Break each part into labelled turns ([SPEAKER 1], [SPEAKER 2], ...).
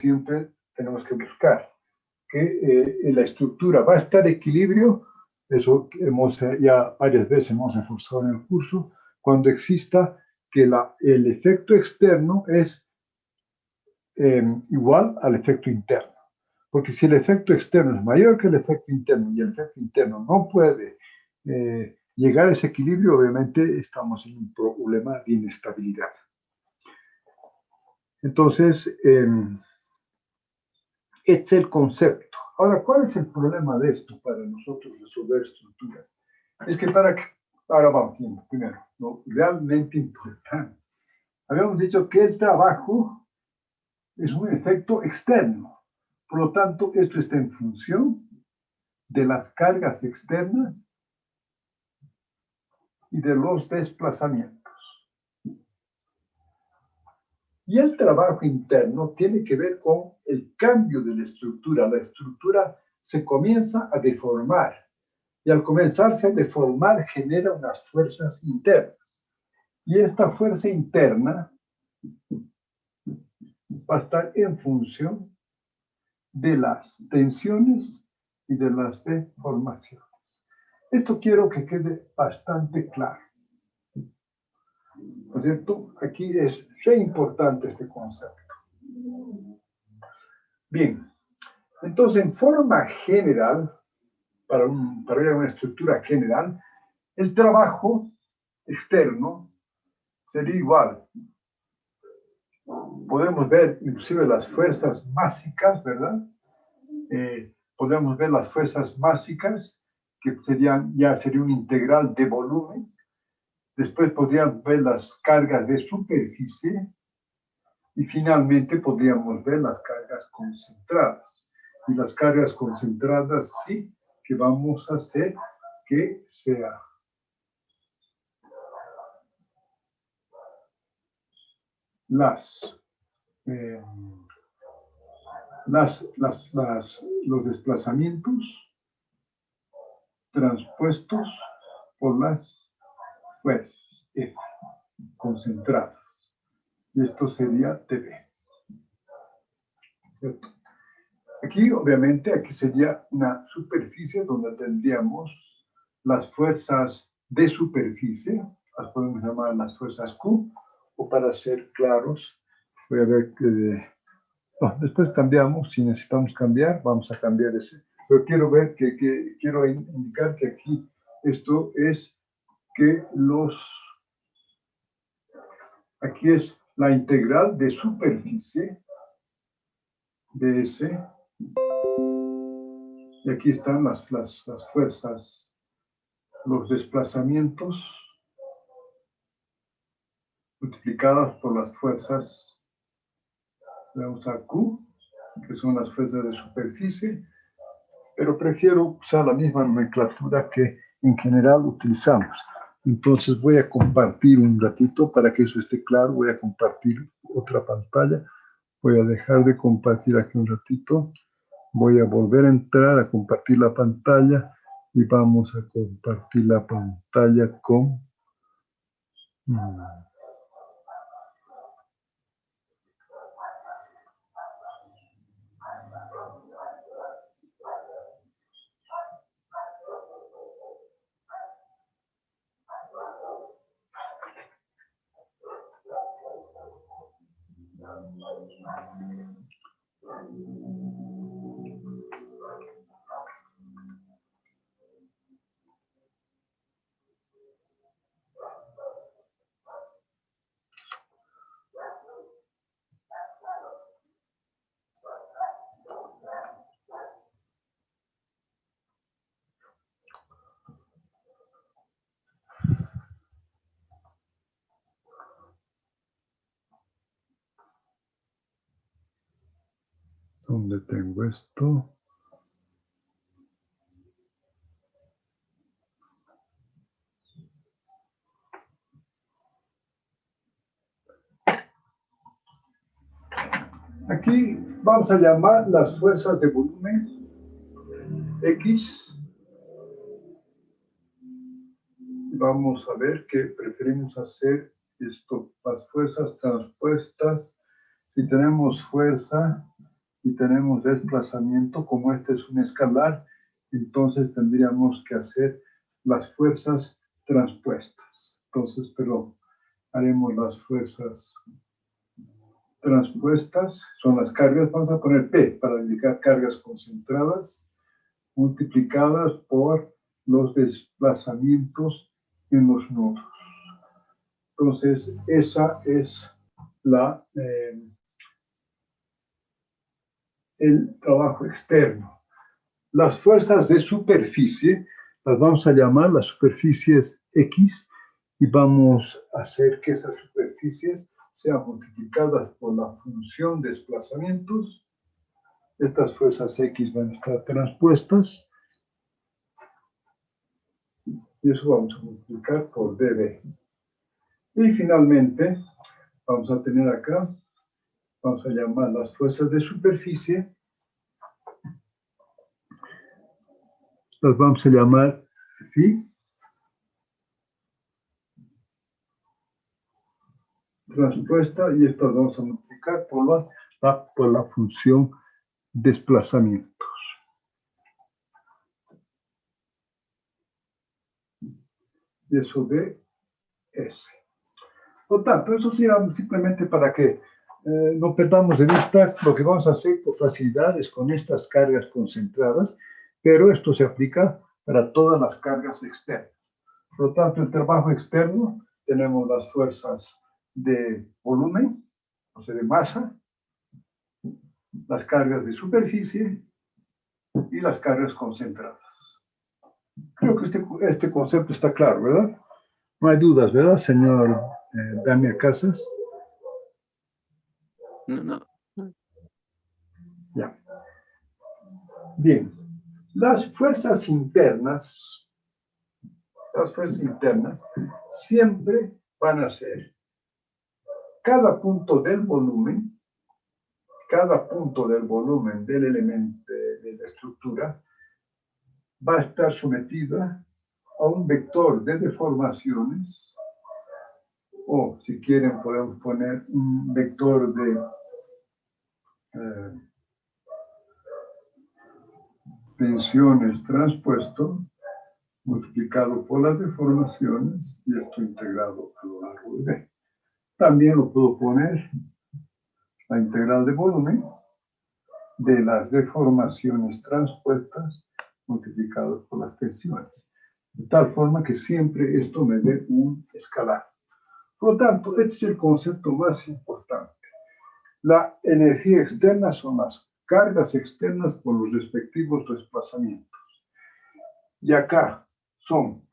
[SPEAKER 1] siempre tenemos que buscar que la estructura va a estar en equilibrio, eso hemos ya varias veces hemos reforzado en el curso, cuando exista que el efecto externo es igual al efecto interno. Porque si el efecto externo es mayor que el efecto interno y el efecto interno no puede llegar a ese equilibrio, obviamente estamos en un problema de inestabilidad. Entonces, este es el concepto. Ahora, ¿cuál es el problema de esto para nosotros resolver estructura? Es que ahora vamos viendo primero, lo realmente importante. Habíamos dicho que el trabajo es un efecto externo. Por lo tanto, esto está en función de las cargas externas y de los desplazamientos. Y el trabajo interno tiene que ver con el cambio de la estructura. La estructura se comienza a deformar. Y al comenzarse a deformar genera unas fuerzas internas. Y esta fuerza interna va a estar en función de las tensiones y de las deformaciones. Esto quiero que quede bastante claro. ¿No es cierto? Aquí es re importante este concepto. Bien, entonces en forma general, para una estructura general, el trabajo externo sería igual. Podemos ver inclusive las fuerzas másicas, ¿verdad? Podemos ver las fuerzas másicas, que sería un integral de volumen. Después podríamos ver las cargas de superficie. Y finalmente podríamos ver las cargas concentradas. Y las cargas concentradas sí que vamos a hacer que sea los desplazamientos transpuestos por las fuerzas F concentradas. Y esto sería TB. ¿Cierto? Aquí, obviamente, aquí sería una superficie donde tendríamos las fuerzas de superficie, las podemos llamar las fuerzas Q, o para ser claros, voy a ver que después cambiamos, si necesitamos cambiar, vamos a cambiar ese. Pero quiero ver quiero indicar que aquí esto es que aquí es la integral de superficie de S. Y aquí están las fuerzas, los desplazamientos multiplicadas por las fuerzas, vamos a Q, que son las fuerzas de superficie, pero prefiero usar la misma nomenclatura que en general utilizamos. Entonces voy a compartir un ratito para que eso esté claro, voy a compartir otra pantalla, voy a dejar de compartir aquí un ratito. Voy a volver a entrar a compartir la pantalla y vamos a compartir la pantalla con... ¿Dónde tengo esto? Aquí vamos a llamar las fuerzas de volumen X. Vamos a ver que preferimos hacer esto, las fuerzas transpuestas. Si tenemos fuerza, y tenemos desplazamiento, como este es un escalar, entonces tendríamos que hacer las fuerzas transpuestas. Entonces, perdón, haremos las fuerzas transpuestas, son las cargas, vamos a poner P para indicar cargas concentradas, multiplicadas por los desplazamientos en los nodos. Entonces, esa es el trabajo externo. Las fuerzas de superficie las vamos a llamar las superficies X y vamos a hacer que esas superficies sean multiplicadas por la función desplazamientos. Estas fuerzas X van a estar transpuestas y eso vamos a multiplicar por dB. Y finalmente vamos a tener acá, vamos a llamar las fuerzas de superficie, las vamos a llamar phi transpuesta y estas vamos a multiplicar por la función desplazamientos. Y eso de S. Por tanto, eso será simplemente para que no perdamos de vista lo que vamos a hacer por facilidades con estas cargas concentradas, pero esto se aplica para todas las cargas externas. Por lo tanto, el trabajo externo, tenemos las fuerzas de volumen, o sea, de masa, las cargas de superficie y las cargas concentradas. Creo que este concepto está claro, ¿verdad? No hay dudas, ¿verdad, señor Damián Casas?
[SPEAKER 2] No.
[SPEAKER 1] Ya. Bien. Las fuerzas internas siempre van a ser cada punto del volumen del elemento de la estructura va a estar sometida a un vector de deformaciones, o si quieren podemos poner un vector de tensiones transpuesto, multiplicado por las deformaciones, y esto integrado a lo largo de B. También lo puedo poner la integral de volumen de las deformaciones transpuestas multiplicadas por las tensiones. De tal forma que siempre esto me dé un escalar. Por lo tanto, este es el concepto más importante. La energía externa son las cargas externas por los respectivos desplazamientos. Y acá son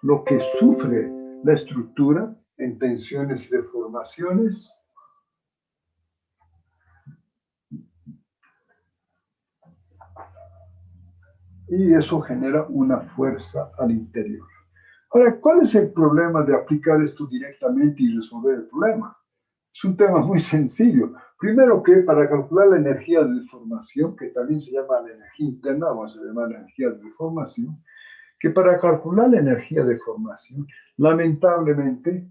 [SPEAKER 1] lo que sufre la estructura en tensiones y deformaciones, y eso genera una fuerza al interior. Ahora, ¿cuál es el problema de aplicar esto directamente y resolver el problema? Es un tema muy sencillo. Primero que para calcular la energía de deformación, que también se llama la energía interna, vamos a llamar la energía de deformación, que para calcular la energía de deformación, lamentablemente,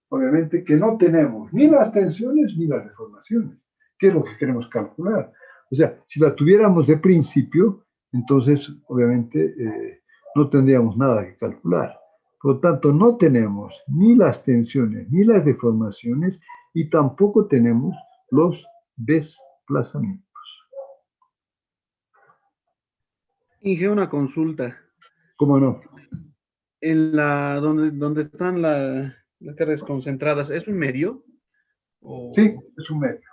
[SPEAKER 1] obviamente que no tenemos ni las tensiones ni las deformaciones. ¿Qué es lo que queremos calcular? O sea, si la tuviéramos de principio, entonces obviamente no tendríamos nada que calcular. Por lo tanto, no tenemos ni las tensiones ni las deformaciones y tampoco tenemos los desplazamientos.
[SPEAKER 2] Inge, una consulta.
[SPEAKER 1] ¿Cómo no?
[SPEAKER 2] En donde están las cargas concentradas, ¿es un medio?
[SPEAKER 1] Sí, es un medio.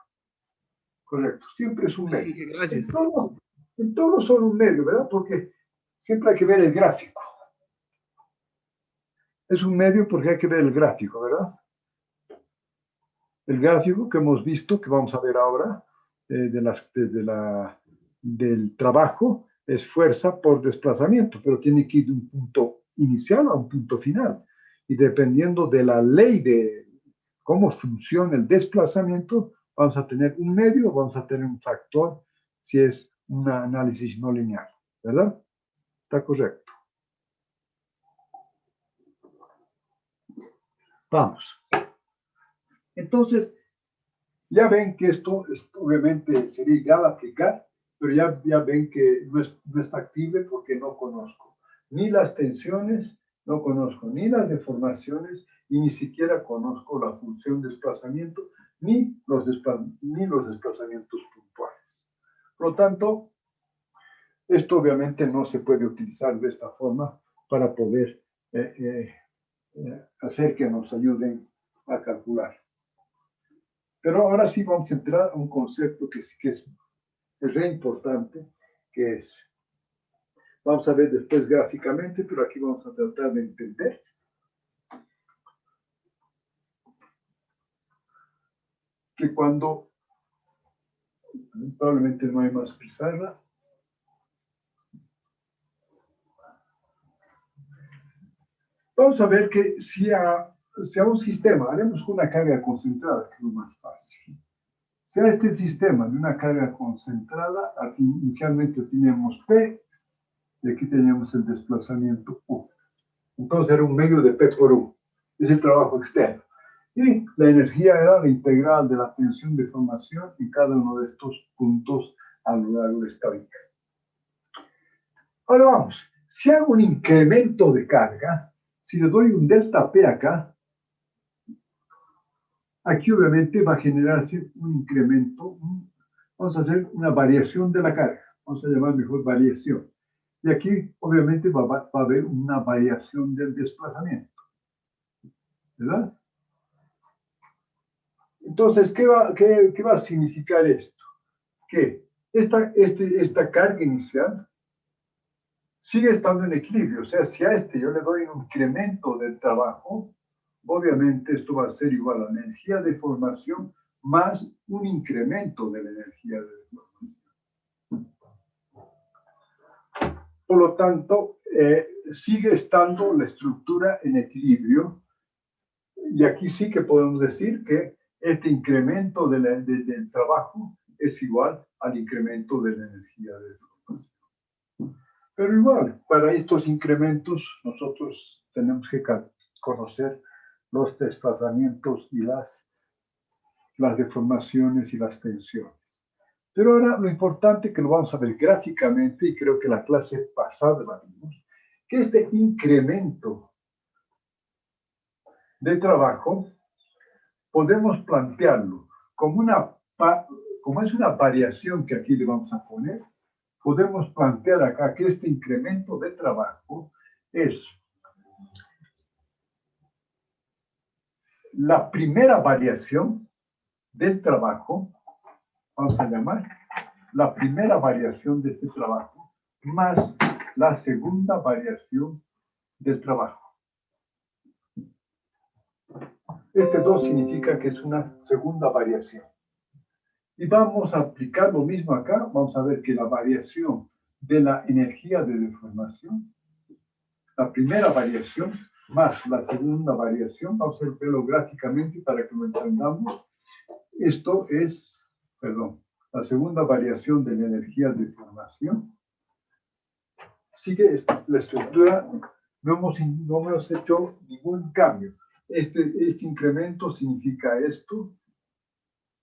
[SPEAKER 1] Correcto, siempre es un
[SPEAKER 2] Sí,
[SPEAKER 1] medio.
[SPEAKER 2] Inge, gracias.
[SPEAKER 1] En todo son un medio, ¿verdad? Porque siempre hay que ver el gráfico. Es un medio porque hay que ver el gráfico, ¿verdad? El gráfico que hemos visto, que vamos a ver ahora, del trabajo, es fuerza por desplazamiento, pero tiene que ir de un punto inicial a un punto final. Y dependiendo de la ley de cómo funciona el desplazamiento, vamos a tener un medio, vamos a tener un factor, si es un análisis no lineal, ¿verdad? Está correcto. Vamos. Entonces, Ya ven que esto obviamente sería ideal aplicar, pero ya ven que no es factible porque no conozco ni las tensiones, no conozco ni las deformaciones y ni siquiera conozco la función de desplazamiento ni los desplazamientos puntuales. Por lo tanto, esto obviamente no se puede utilizar de esta forma para poder hacer que nos ayuden a calcular. Pero ahora sí vamos a entrar a un concepto que es re importante, que es, vamos a ver después gráficamente, pero aquí vamos a tratar de entender. Que cuando, probablemente no hay más pizarra, vamos a ver que si a un sistema, haremos una carga concentrada, que es lo más fácil. Sea este sistema de una carga concentrada, aquí inicialmente tenemos P, y aquí teníamos el desplazamiento U. Entonces era un medio de P por U, es el trabajo externo. Y la energía era la integral de la tensión de formación en cada uno de estos puntos a lo largo de esta vía. Ahora vamos, si hago un incremento de carga, si le doy un delta P acá, aquí obviamente va a generarse un incremento, vamos a hacer una variación de la carga, vamos a llamar mejor variación. Y aquí obviamente va a haber una variación del desplazamiento, ¿verdad? Entonces, ¿qué va a significar esto? Que esta carga inicial sigue estando en equilibrio, o sea, si a yo le doy un incremento del trabajo, obviamente esto va a ser igual a la energía de formación más un incremento de la energía de deformación. Por lo tanto, sigue estando la estructura en equilibrio y aquí sí que podemos decir que este incremento del trabajo es igual al incremento de la energía de deformación. Pero igual, para estos incrementos nosotros tenemos que conocer los desplazamientos y las deformaciones y las tensiones. Pero ahora lo importante que lo vamos a ver gráficamente, y creo que la clase pasada la vimos, que este incremento de trabajo podemos plantearlo como es una variación que aquí le vamos a poner, podemos plantear acá que este incremento de trabajo es la primera variación del trabajo, vamos a llamar, la primera variación de este trabajo, más la segunda variación del trabajo. Este 2 significa que es una segunda variación. Y vamos a aplicar lo mismo acá, vamos a ver que la variación de la energía de deformación, la primera variación más la segunda variación, vamos a verlo gráficamente para que lo entendamos. Esto es, la segunda variación de la energía de formación. Sigue la estructura, no hemos hecho ningún cambio. Este incremento significa esto,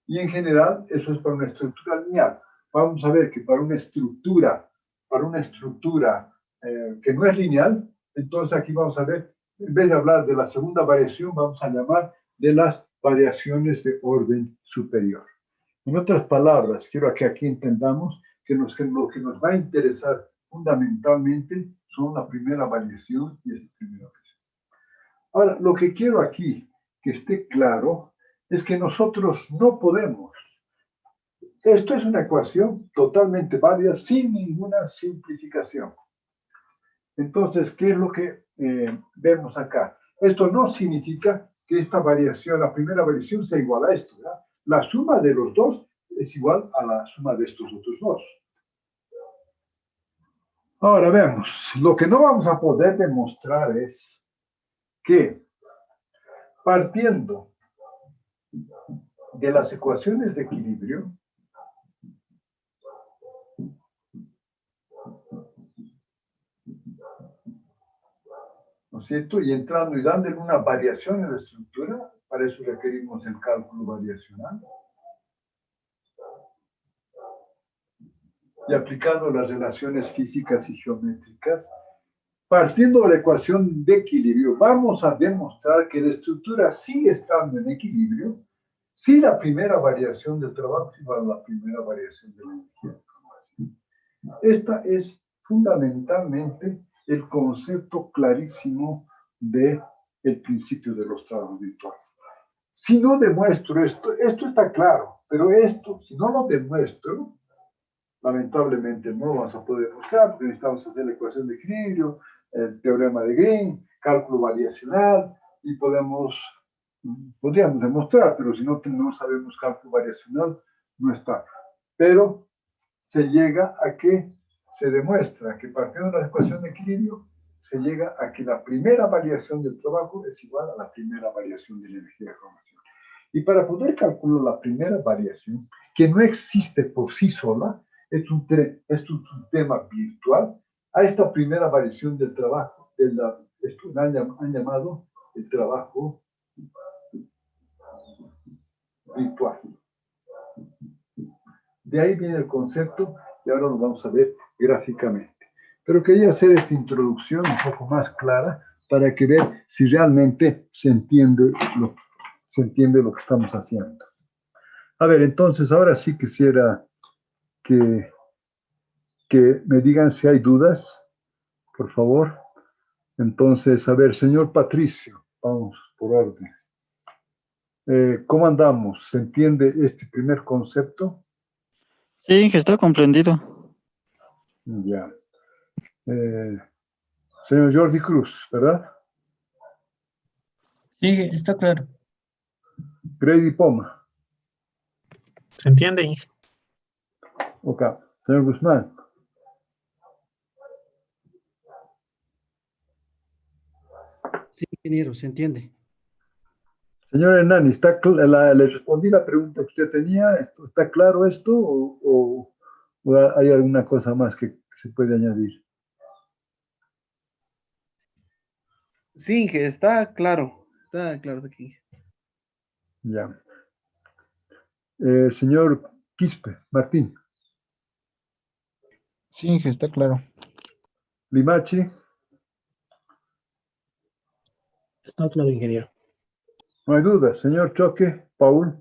[SPEAKER 1] y en general eso es para una estructura lineal. Vamos a ver que para una estructura que no es lineal, entonces aquí vamos a ver, en vez de hablar de la segunda variación, vamos a llamar de las variaciones de orden superior. En otras palabras, quiero que aquí entendamos que lo que nos va a interesar fundamentalmente son la primera variación y esa primera variación. Ahora, lo que quiero aquí que esté claro es que nosotros no podemos. Esto es una ecuación totalmente válida sin ninguna simplificación. Entonces, ¿qué es lo que vemos acá? Esto no significa que esta variación, la primera variación, sea igual a esto, ¿verdad? La suma de los dos es igual a la suma de estos otros dos. Ahora veamos, lo que no vamos a poder demostrar es que partiendo de las ecuaciones de equilibrio, ¿no es cierto? Y entrando y dándole una variación en la estructura, para eso requerimos el cálculo variacional. y aplicando las relaciones físicas y geométricas, partiendo de la ecuación de equilibrio, vamos a demostrar que la estructura sigue estando en equilibrio si la primera variación del trabajo es igual a la primera variación de la energía. Esta es fundamentalmente el concepto clarísimo del principio de los trabajos virtuales. Si no demuestro esto está claro, pero esto, si no lo demuestro, lamentablemente no lo vamos a poder demostrar, porque necesitamos hacer la ecuación de equilibrio, el teorema de Green, cálculo variacional, y podríamos demostrar, pero si no sabemos cálculo variacional, no está. Pero se llega a que se demuestra que partiendo de la ecuación de equilibrio, se llega a que la primera variación del trabajo es igual a la primera variación de la energía de formación. Y para poder calcular la primera variación, que no existe por sí sola, es un sistema virtual, a esta primera variación del trabajo, esto han llamado el trabajo virtual. De ahí viene el concepto y ahora lo vamos a ver gráficamente. Pero quería hacer esta introducción un poco más clara para que ver si realmente se entiende lo que estamos haciendo. A ver, entonces ahora sí quisiera que me digan si hay dudas, por favor. Entonces, a ver, señor Patricio, vamos por orden. ¿Cómo andamos? ¿Se entiende este primer concepto?
[SPEAKER 3] Sí, que está comprendido.
[SPEAKER 1] Ya. Señor Jordi Cruz, ¿verdad?
[SPEAKER 4] Sí, está claro.
[SPEAKER 1] Grady Poma.
[SPEAKER 4] ¿Se entiende, Inge?
[SPEAKER 1] Ok. Señor Guzmán.
[SPEAKER 2] Sí, ingeniero, se entiende.
[SPEAKER 1] Señor Hernani, ¿le respondí la pregunta que usted tenía? ¿Está claro esto o hay alguna cosa más que se puede añadir?
[SPEAKER 2] Sí, que está claro aquí.
[SPEAKER 1] Ya. Señor Quispe, Martín.
[SPEAKER 5] Sí, Inge, está claro.
[SPEAKER 1] Limachi.
[SPEAKER 4] Está claro, ingeniero.
[SPEAKER 1] No hay duda. Señor Choque, Paul.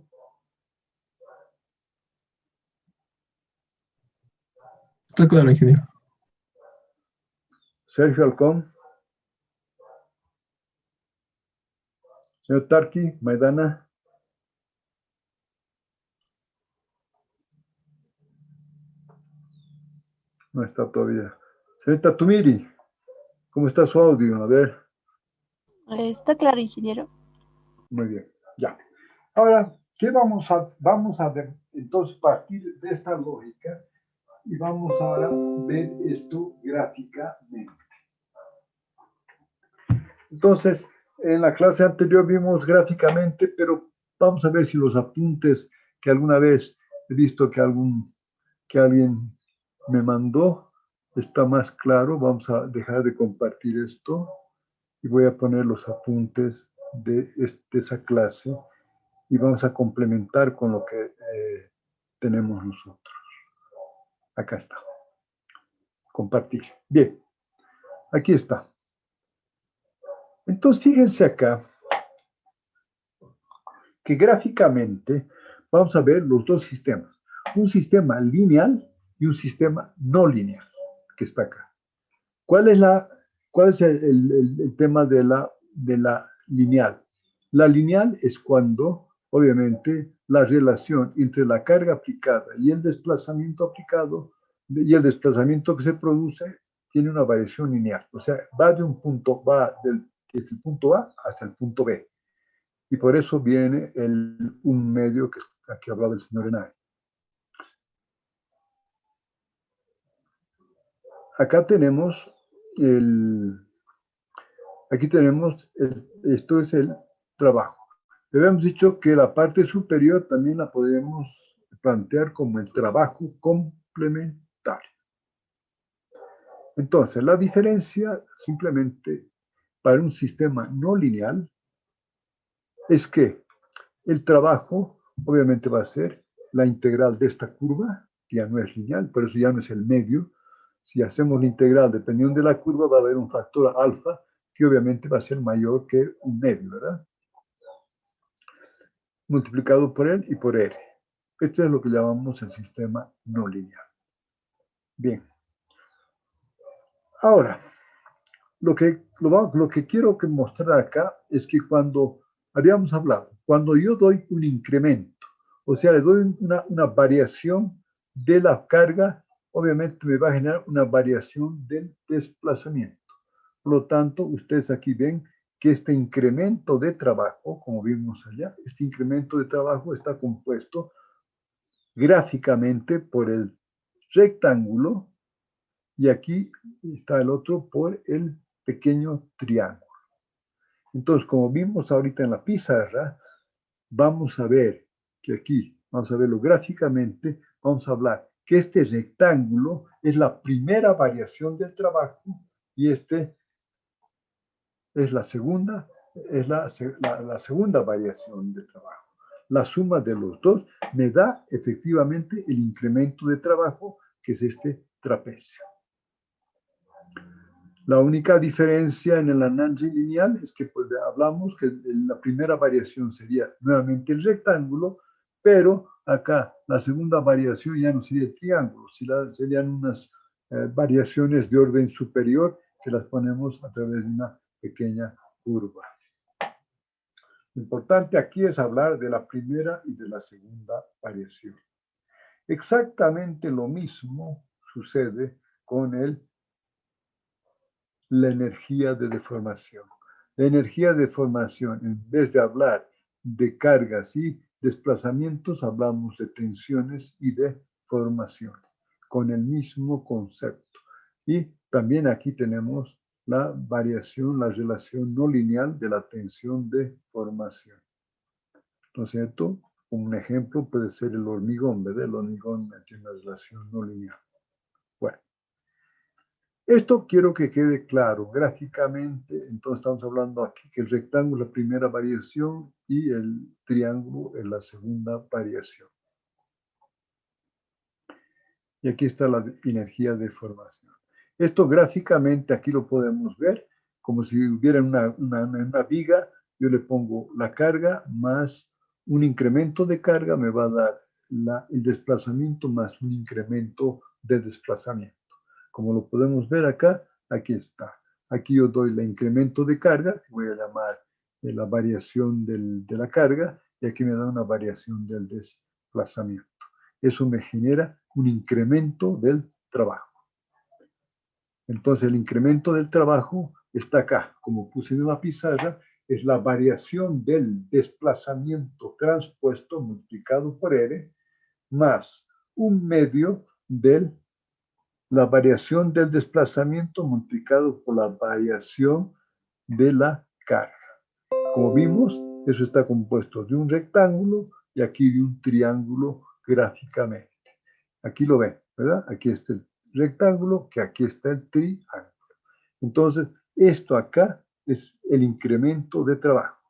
[SPEAKER 4] Está claro, ingeniero.
[SPEAKER 1] Sergio Alcón. Señor Tarqui, Maidana. No está todavía. Señorita Tumiri, ¿cómo está su audio? A ver.
[SPEAKER 6] Está claro, ingeniero.
[SPEAKER 1] Muy bien, ya. Ahora, ¿qué vamos a ver? Entonces, partir de esta lógica y vamos ahora a ver esto gráficamente. Entonces, en la clase anterior vimos gráficamente, pero vamos a ver si los apuntes que alguna vez he visto que alguien me mandó está más claro. Vamos a dejar de compartir esto y voy a poner los apuntes de esa clase y vamos a complementar con lo que tenemos nosotros. Acá está. Compartir. Bien. Aquí está. Entonces, fíjense acá que gráficamente vamos a ver los dos sistemas. Un sistema lineal y un sistema no lineal, que está acá. ¿Cuál es el tema de la lineal? La lineal es cuando, obviamente, la relación entre la carga aplicada y el desplazamiento aplicado y el desplazamiento que se produce tiene una variación lineal. O sea, desde el punto A hasta el punto B. Y por eso viene un medio que aquí hablaba el señor Enay. Acá tenemos esto es el trabajo. Le habíamos dicho que la parte superior también la podemos plantear como el trabajo complementario. Entonces, la diferencia simplemente para un sistema no lineal es que el trabajo obviamente va a ser la integral de esta curva que ya no es lineal, por eso ya no es el medio. Si hacemos la integral dependiendo de la curva, va a haber un factor alfa que obviamente va a ser mayor que un medio, ¿verdad? Multiplicado por él y por R. Este es lo que llamamos el sistema no lineal. Bien. Ahora, lo que quiero mostrar acá es que cuando habíamos hablado, cuando yo doy un incremento, o sea, le doy una variación de la carga, obviamente me va a generar una variación del desplazamiento. Por lo tanto, ustedes aquí ven que este incremento de trabajo, como vimos allá, este incremento de trabajo está compuesto gráficamente por el rectángulo y aquí está el otro por el pequeño triángulo. Entonces, como vimos ahorita en la pizarra, vamos a ver que aquí, vamos a verlo gráficamente, vamos a hablar que este rectángulo es la primera variación del trabajo y este es la segunda, la segunda variación del trabajo. La suma de los dos me da efectivamente el incremento de trabajo, que es este trapecio. La única diferencia en el análisis lineal es que pues, hablamos que la primera variación sería nuevamente el rectángulo, pero acá la segunda variación ya no sería el triángulo, serían unas variaciones de orden superior que las ponemos a través de una pequeña curva. Lo importante aquí es hablar de la primera y de la segunda variación. Exactamente lo mismo sucede con la energía de deformación. La energía de deformación, en vez de hablar de cargas y desplazamientos, hablamos de tensiones y de formación, con el mismo concepto. Y también aquí tenemos la variación, la relación no lineal de la tensión de formación. ¿No es cierto? Un ejemplo puede ser el hormigón, ¿verdad? El hormigón tiene una relación no lineal. Bueno. Esto quiero que quede claro gráficamente. Entonces estamos hablando aquí que el rectángulo es la primera variación y el triángulo es la segunda variación. Y aquí está la energía de formación. Esto gráficamente aquí lo podemos ver como si hubiera una viga. Yo le pongo la carga más un incremento de carga me va a dar el desplazamiento más un incremento de desplazamiento. Como lo podemos ver acá, aquí está. Aquí yo doy el incremento de carga, que voy a llamar la variación de la carga, y aquí me da una variación del desplazamiento. Eso me genera un incremento del trabajo. Entonces el incremento del trabajo está acá, como puse en la pizarra, es la variación del desplazamiento transpuesto multiplicado por R, más un medio de la variación del desplazamiento multiplicado por la variación de la carga. Como vimos, eso está compuesto de un rectángulo y aquí de un triángulo gráficamente. Aquí lo ven, ¿verdad? Aquí está el rectángulo, que aquí está el triángulo. Entonces, esto acá es el incremento de trabajo.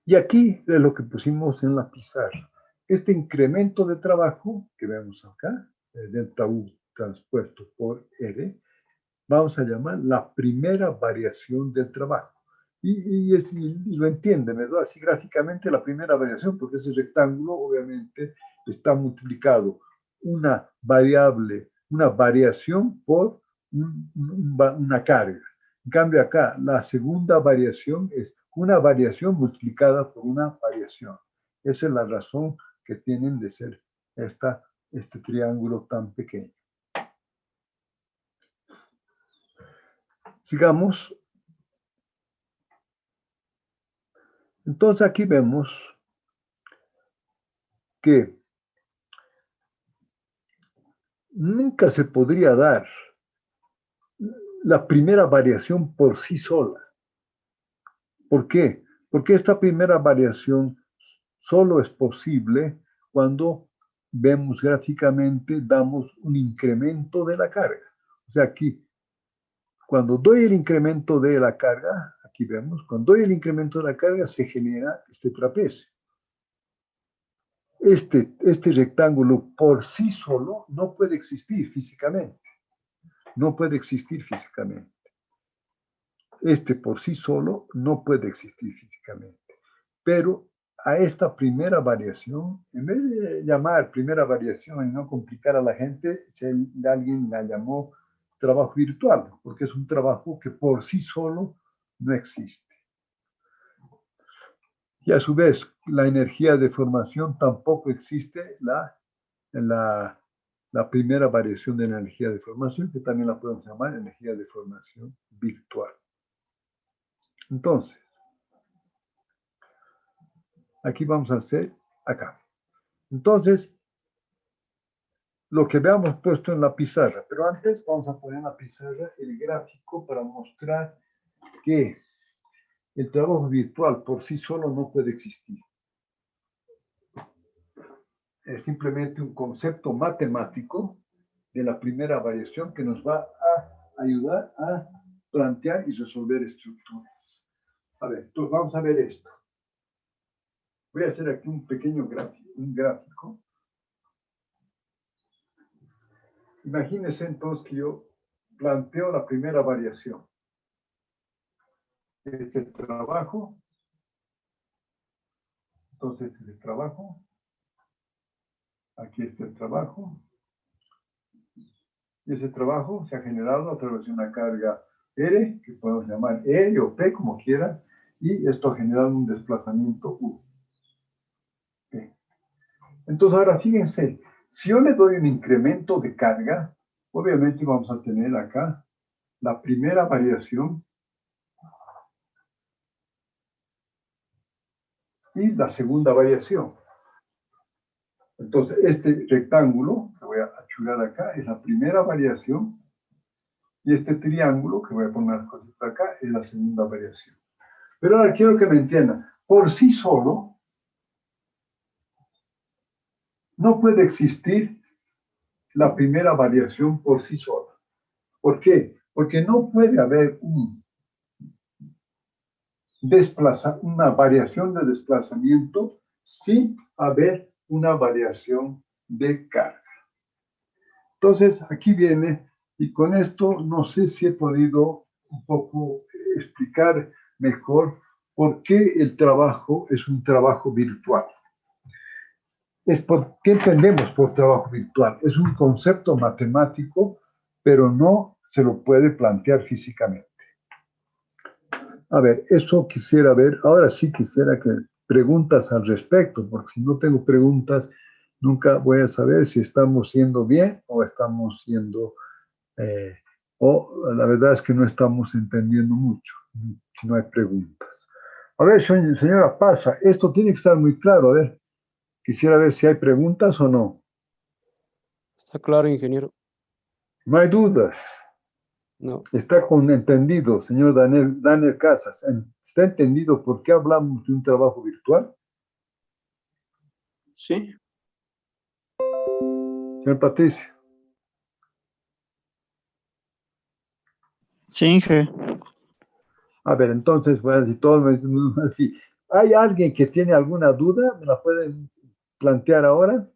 [SPEAKER 1] Y aquí es lo que pusimos en la pizarra. Este incremento de trabajo que vemos acá, delta U transpuesto por R, vamos a llamar la primera variación del trabajo. Y lo entienden, ¿verdad? Así gráficamente la primera variación, porque ese rectángulo obviamente está multiplicado una variable, una variación por una carga. En cambio acá, la segunda variación es una variación multiplicada por una variación. Esa es la razón que tienen de ser este triángulo tan pequeño. Sigamos. Entonces aquí vemos que nunca se podría dar la primera variación por sí sola. ¿Por qué? Porque esta primera variación solo es posible cuando vemos gráficamente, damos un incremento de la carga. O sea, aquí, cuando doy el incremento de la carga, aquí vemos, cuando doy el incremento de la carga se genera este trapecio. este rectángulo por sí solo no puede existir físicamente. No puede existir físicamente. Este por sí solo no puede existir físicamente. Pero a esta primera variación, en vez de llamar primera variación y no complicar a la gente, alguien la llamó trabajo virtual, porque es un trabajo que por sí solo no existe. Y a su vez, la energía de formación tampoco existe la primera variación de energía de formación, que también la podemos llamar energía de formación virtual. Entonces, aquí vamos a hacer acá. Entonces, lo que veamos puesto en la pizarra, pero antes vamos a poner en la pizarra el gráfico para mostrar que el trabajo virtual por sí solo no puede existir. Es simplemente un concepto matemático de la primera variación que nos va a ayudar a plantear y resolver estructuras. A ver, entonces vamos a ver esto. Voy a hacer aquí un pequeño gráfico. Imagínense entonces que yo planteo la primera variación. Este es el trabajo. Entonces este es el trabajo. Aquí está el trabajo. Y ese trabajo se ha generado a través de una carga R, que podemos llamar E o P, como quieran, y esto ha generado un desplazamiento U. Okay. Entonces ahora fíjense, si yo le doy un incremento de carga, obviamente vamos a tener acá la primera variación y la segunda variación. Entonces, este rectángulo que voy a achurar acá es la primera variación y este triángulo que voy a poner las cositas acá es la segunda variación. Pero ahora quiero que me entiendan, por sí solo no puede existir la primera variación por sí sola. ¿Por qué? Porque no puede haber una variación de desplazamiento sin haber una variación de carga. Entonces, aquí viene, y con esto no sé si he podido un poco explicar mejor por qué el trabajo es un trabajo virtual. ¿Qué entendemos por trabajo virtual? Es un concepto matemático, pero no se lo puede plantear físicamente. A ver, eso quisiera ver. Ahora sí quisiera que preguntas al respecto, porque si no tengo preguntas, nunca voy a saber si estamos siendo bien o estamos siendo, o la verdad es que no estamos entendiendo mucho, si no hay preguntas. A ver, señora Pasa, esto tiene que estar muy claro. A ver, quisiera ver si hay preguntas o no.
[SPEAKER 5] Está claro, ingeniero.
[SPEAKER 1] No hay dudas.
[SPEAKER 5] No,
[SPEAKER 1] Está entendido, señor Daniel Casas. ¿Está entendido por qué hablamos de un trabajo virtual?
[SPEAKER 2] Sí.
[SPEAKER 1] Señor Patricio.
[SPEAKER 3] Sí, Inge.
[SPEAKER 1] A ver, entonces, bueno, si todos me dicen así, ¿hay alguien que tiene alguna duda? ¿Me la pueden plantear ahora?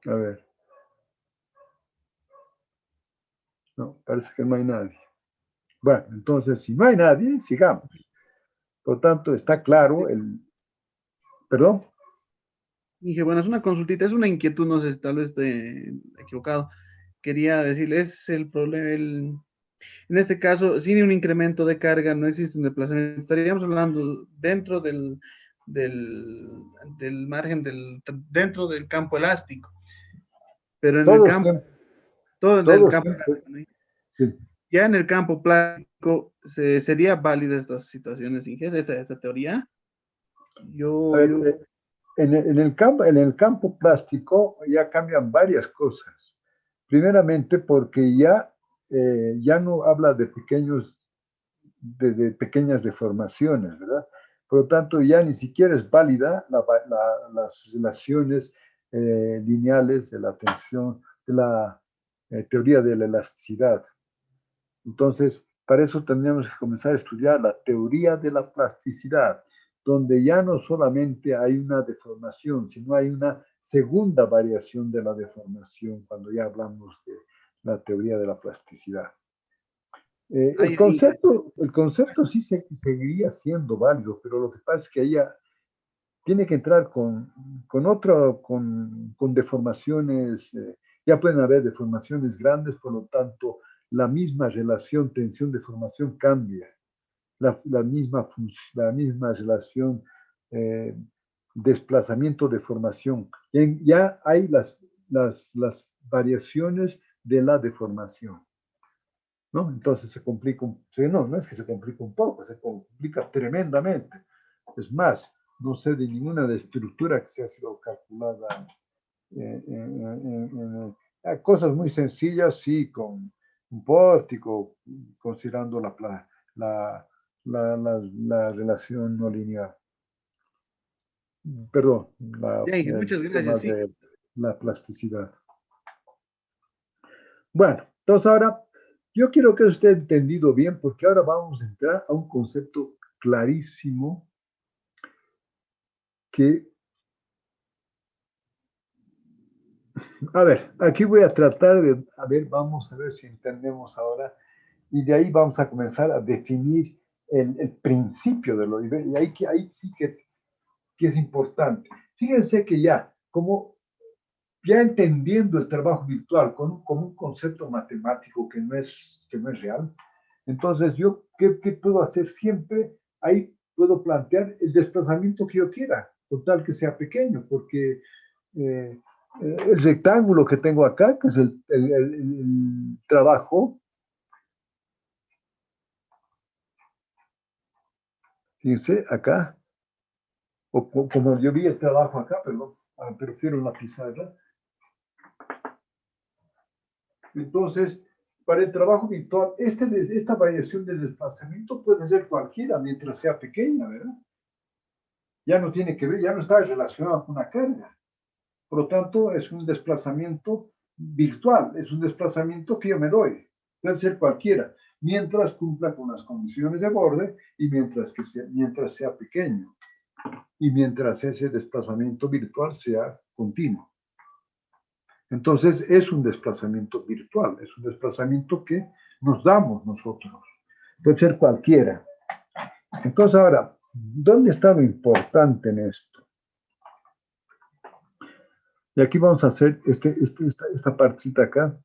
[SPEAKER 1] A ver. No, parece que no hay nadie. Bueno, entonces, si no hay nadie, sigamos. Por tanto, está claro el... ¿Perdón?
[SPEAKER 2] Dije, bueno, es una consultita, es una inquietud, no sé, tal vez esté equivocado. Quería decirle, es el problema, en este caso, sin un incremento de carga, no existe un desplazamiento. Estaríamos hablando dentro del margen, dentro del campo elástico, pero en el
[SPEAKER 1] Todos,
[SPEAKER 2] campo, todo el del
[SPEAKER 1] todos,
[SPEAKER 2] campo elástico, ¿no?
[SPEAKER 1] sí.
[SPEAKER 2] Ya en el campo plástico, ¿sería válida estas situaciones, Inges, esta teoría?
[SPEAKER 1] A ver, en el campo plástico ya cambian varias cosas. Primeramente porque ya no habla de pequeñas deformaciones, ¿verdad? Por lo tanto, ya ni siquiera es válida las relaciones lineales de la tensión, teoría de la elasticidad. Entonces, para eso tendríamos que comenzar a estudiar la teoría de la plasticidad, donde ya no solamente hay una deformación, sino hay una segunda variación de la deformación cuando ya hablamos de la teoría de la plasticidad.
[SPEAKER 2] Ay, ay,
[SPEAKER 1] El concepto sí seguiría siendo válido, pero lo que pasa es que ella tiene que entrar con deformaciones, ya pueden haber deformaciones grandes, por lo tanto, la misma relación tensión-deformación cambia, la misma relación desplazamiento-deformación. Ya hay las variaciones de la deformación, ¿no? Entonces se complica, no es que se complica un poco, se complica tremendamente. Es más, no sé de ninguna de estructura que se ha sido calculada cosas muy sencillas, sí, con un pórtico, considerando la relación no lineal. Perdón,
[SPEAKER 2] ay,
[SPEAKER 1] el
[SPEAKER 2] muchas
[SPEAKER 1] tema
[SPEAKER 2] gracias. Sí,
[SPEAKER 1] de la plasticidad. Bueno, entonces ahora yo quiero que usted haya entendido bien, porque ahora vamos a entrar a un concepto clarísimo que, a ver, aquí voy a tratar de, a ver, vamos a ver si entendemos ahora, y de ahí vamos a comenzar a definir el principio de lo, y ahí sí que es importante. Fíjense que ya, como ya entendiendo el trabajo virtual como un concepto matemático que no es real, entonces yo, ¿qué puedo hacer siempre? Ahí puedo plantear el desplazamiento que yo quiera, con tal que sea pequeño, porque el rectángulo que tengo acá, que es el trabajo, fíjense, acá, o como yo vi el trabajo acá, perdón, prefiero la pizarra. Entonces, para el trabajo virtual, esta variación de desplazamiento puede ser cualquiera mientras sea pequeña, ¿verdad? Ya no tiene que ver, ya no está relacionada con una carga. Por lo tanto, es un desplazamiento virtual, es un desplazamiento que yo me doy. Puede ser cualquiera, mientras cumpla con las condiciones de borde y mientras sea pequeño y mientras ese desplazamiento virtual sea continuo. Entonces, es un desplazamiento virtual, es un desplazamiento que nos damos nosotros. Puede ser cualquiera. Entonces, ahora, ¿dónde está lo importante en esto? Y aquí vamos a hacer esta partita acá,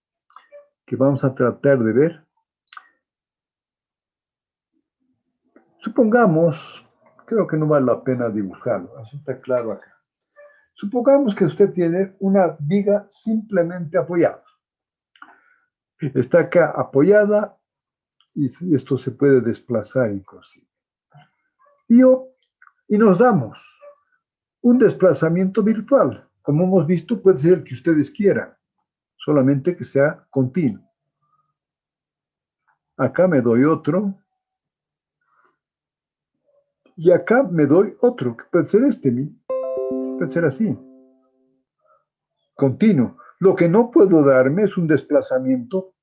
[SPEAKER 1] que vamos a tratar de ver. Supongamos, creo que no vale la pena dibujarlo, así está claro acá. Supongamos que usted tiene una viga simplemente apoyada. Está acá apoyada y esto se puede desplazar inclusive. Y nos damos un desplazamiento virtual. Como hemos visto, puede ser el que ustedes quieran, solamente que sea continuo. Acá me doy otro. Y acá me doy otro, que puede ser puede ser así. Continuo. Lo que no puedo darme es un desplazamiento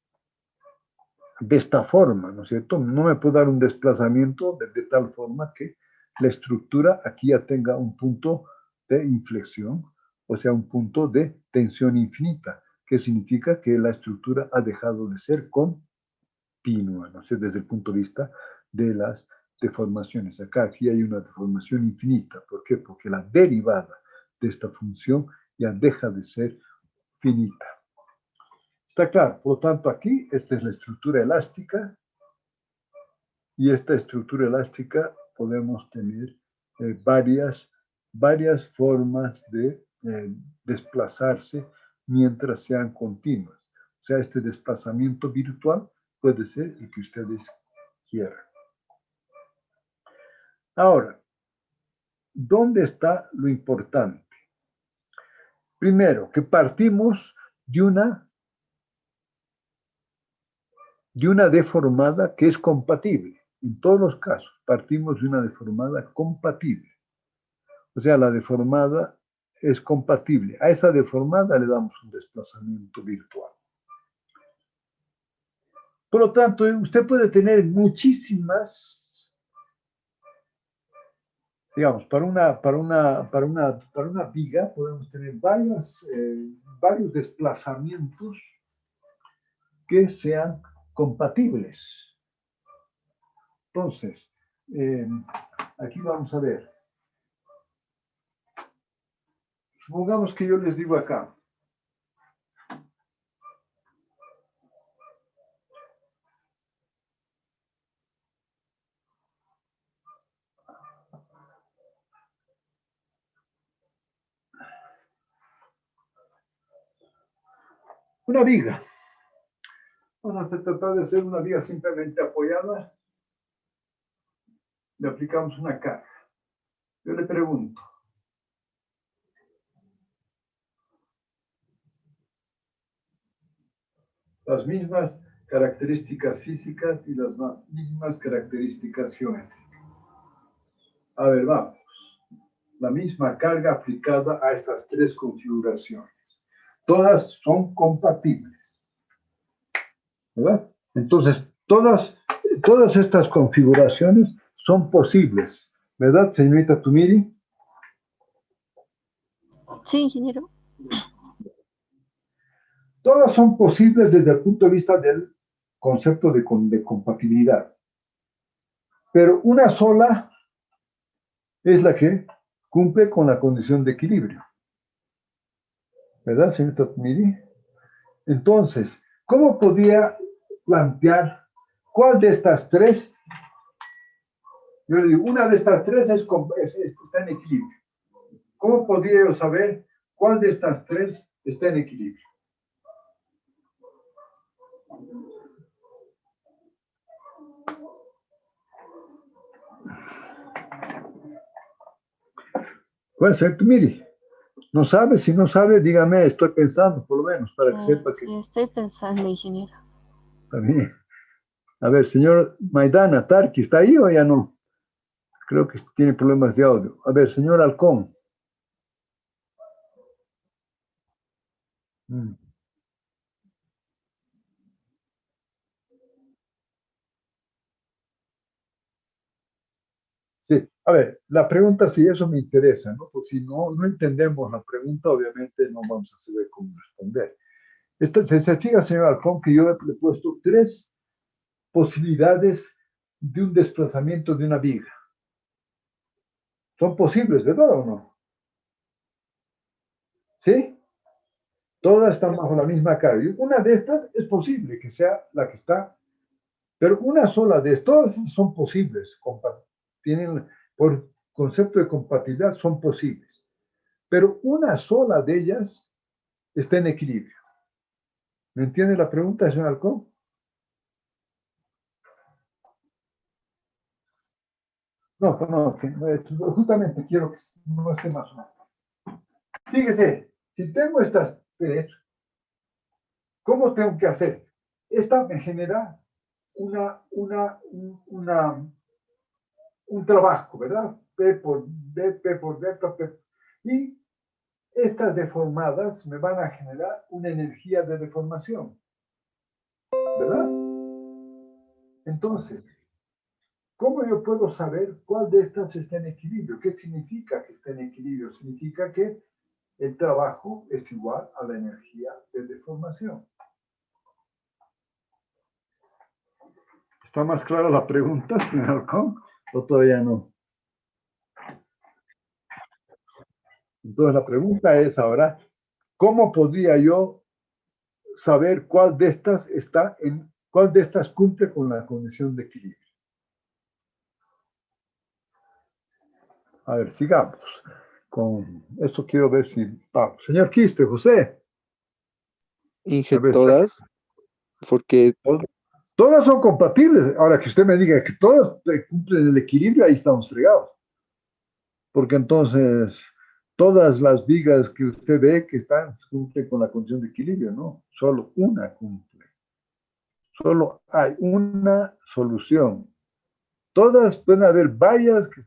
[SPEAKER 1] de esta forma, ¿no es cierto? No me puedo dar un desplazamiento de tal forma que la estructura aquí ya tenga un punto de inflexión, o sea, un punto de tensión infinita, que significa que la estructura ha dejado de ser continua, ¿no sé? Desde el punto de vista de las deformaciones. Aquí hay una deformación infinita. ¿Por qué? Porque la derivada de esta función ya deja de ser finita. Está claro, por lo tanto aquí esta es la estructura elástica y esta estructura elástica podemos tener varias formas de desplazarse mientras sean continuas. O sea, este desplazamiento virtual puede ser el que ustedes quieran. Ahora, ¿dónde está lo importante? Primero, que partimos de una deformada que es compatible. En todos los casos, partimos de una deformada compatible. O sea, la deformada es compatible. A esa deformada le damos un desplazamiento virtual. Por lo tanto, usted puede tener muchísimas, digamos, para una viga podemos tener varios desplazamientos que sean compatibles. Entonces, aquí vamos a ver. Supongamos que yo les digo acá. Una viga. Vamos a tratar de hacer una viga simplemente apoyada. Le aplicamos una carga. Yo le pregunto. Las mismas características físicas y las mismas características geométricas. A ver, vamos. La misma carga aplicada a estas tres configuraciones. Todas son compatibles. ¿Verdad? Entonces, todas estas configuraciones son posibles. ¿Verdad, señorita Tumiri?
[SPEAKER 6] Sí, ingeniero.
[SPEAKER 1] Todas son posibles desde el punto de vista del concepto de compatibilidad. Pero una sola es la que cumple con la condición de equilibrio. ¿Verdad, señorita Tumiri? Entonces, ¿cómo podría plantear cuál de estas tres? Yo le digo, una de estas tres está en equilibrio. ¿Cómo podría yo saber cuál de estas tres está en equilibrio? Puede ser, mire, no sabe, si no sabe, dígame, estoy pensando, por lo menos, para que sepa que
[SPEAKER 6] Sí, estoy pensando, ingeniero.
[SPEAKER 1] está bien. A ver, señor Maidana, Tarki, ¿está ahí o ya no? Creo que tiene problemas de audio. A ver, señor Halcón. Sí, a ver, la pregunta, si eso me interesa, ¿no? Pues si no entendemos la pregunta, obviamente no vamos a saber cómo responder. Se fija, señor Halcón, que yo le he puesto tres posibilidades de un desplazamiento de una viga. Son posibles, ¿verdad o no? ¿Sí? Todas están bajo la misma carga. Y una de estas es posible que sea la que está, pero una sola de todas son posibles. Tienen, por concepto de compatibilidad, son posibles. Pero una sola de ellas está en equilibrio. ¿Me entiende la pregunta, señor Halcón? Justamente quiero que no esté más o menos. Fíjese, si tengo estas tres, ¿cómo tengo que hacer? Esta me genera un trabajo, ¿verdad? P por D, P por delta, P. Y estas deformadas me van a generar una energía de deformación, ¿verdad? Entonces, ¿cómo yo puedo saber cuál de estas está en equilibrio? ¿Qué significa que está en equilibrio? Significa que el trabajo es igual a la energía de deformación. ¿Está más clara la pregunta, señor Halcón? ¿O todavía no? Entonces la pregunta es ahora, ¿cómo podría yo saber cuál de estas cumple con la condición de equilibrio? A ver, sigamos. Con esto quiero ver si... señor Quispe, José.
[SPEAKER 7] Inge,
[SPEAKER 1] ver,
[SPEAKER 7] todas, porque
[SPEAKER 1] todas son compatibles. Ahora que usted me diga que todas cumplen el equilibrio, ahí estamos fregados. Porque entonces todas las vigas que usted ve que cumplen con la condición de equilibrio, ¿no? Solo una cumple. Solo hay una solución. Todas pueden haber varias que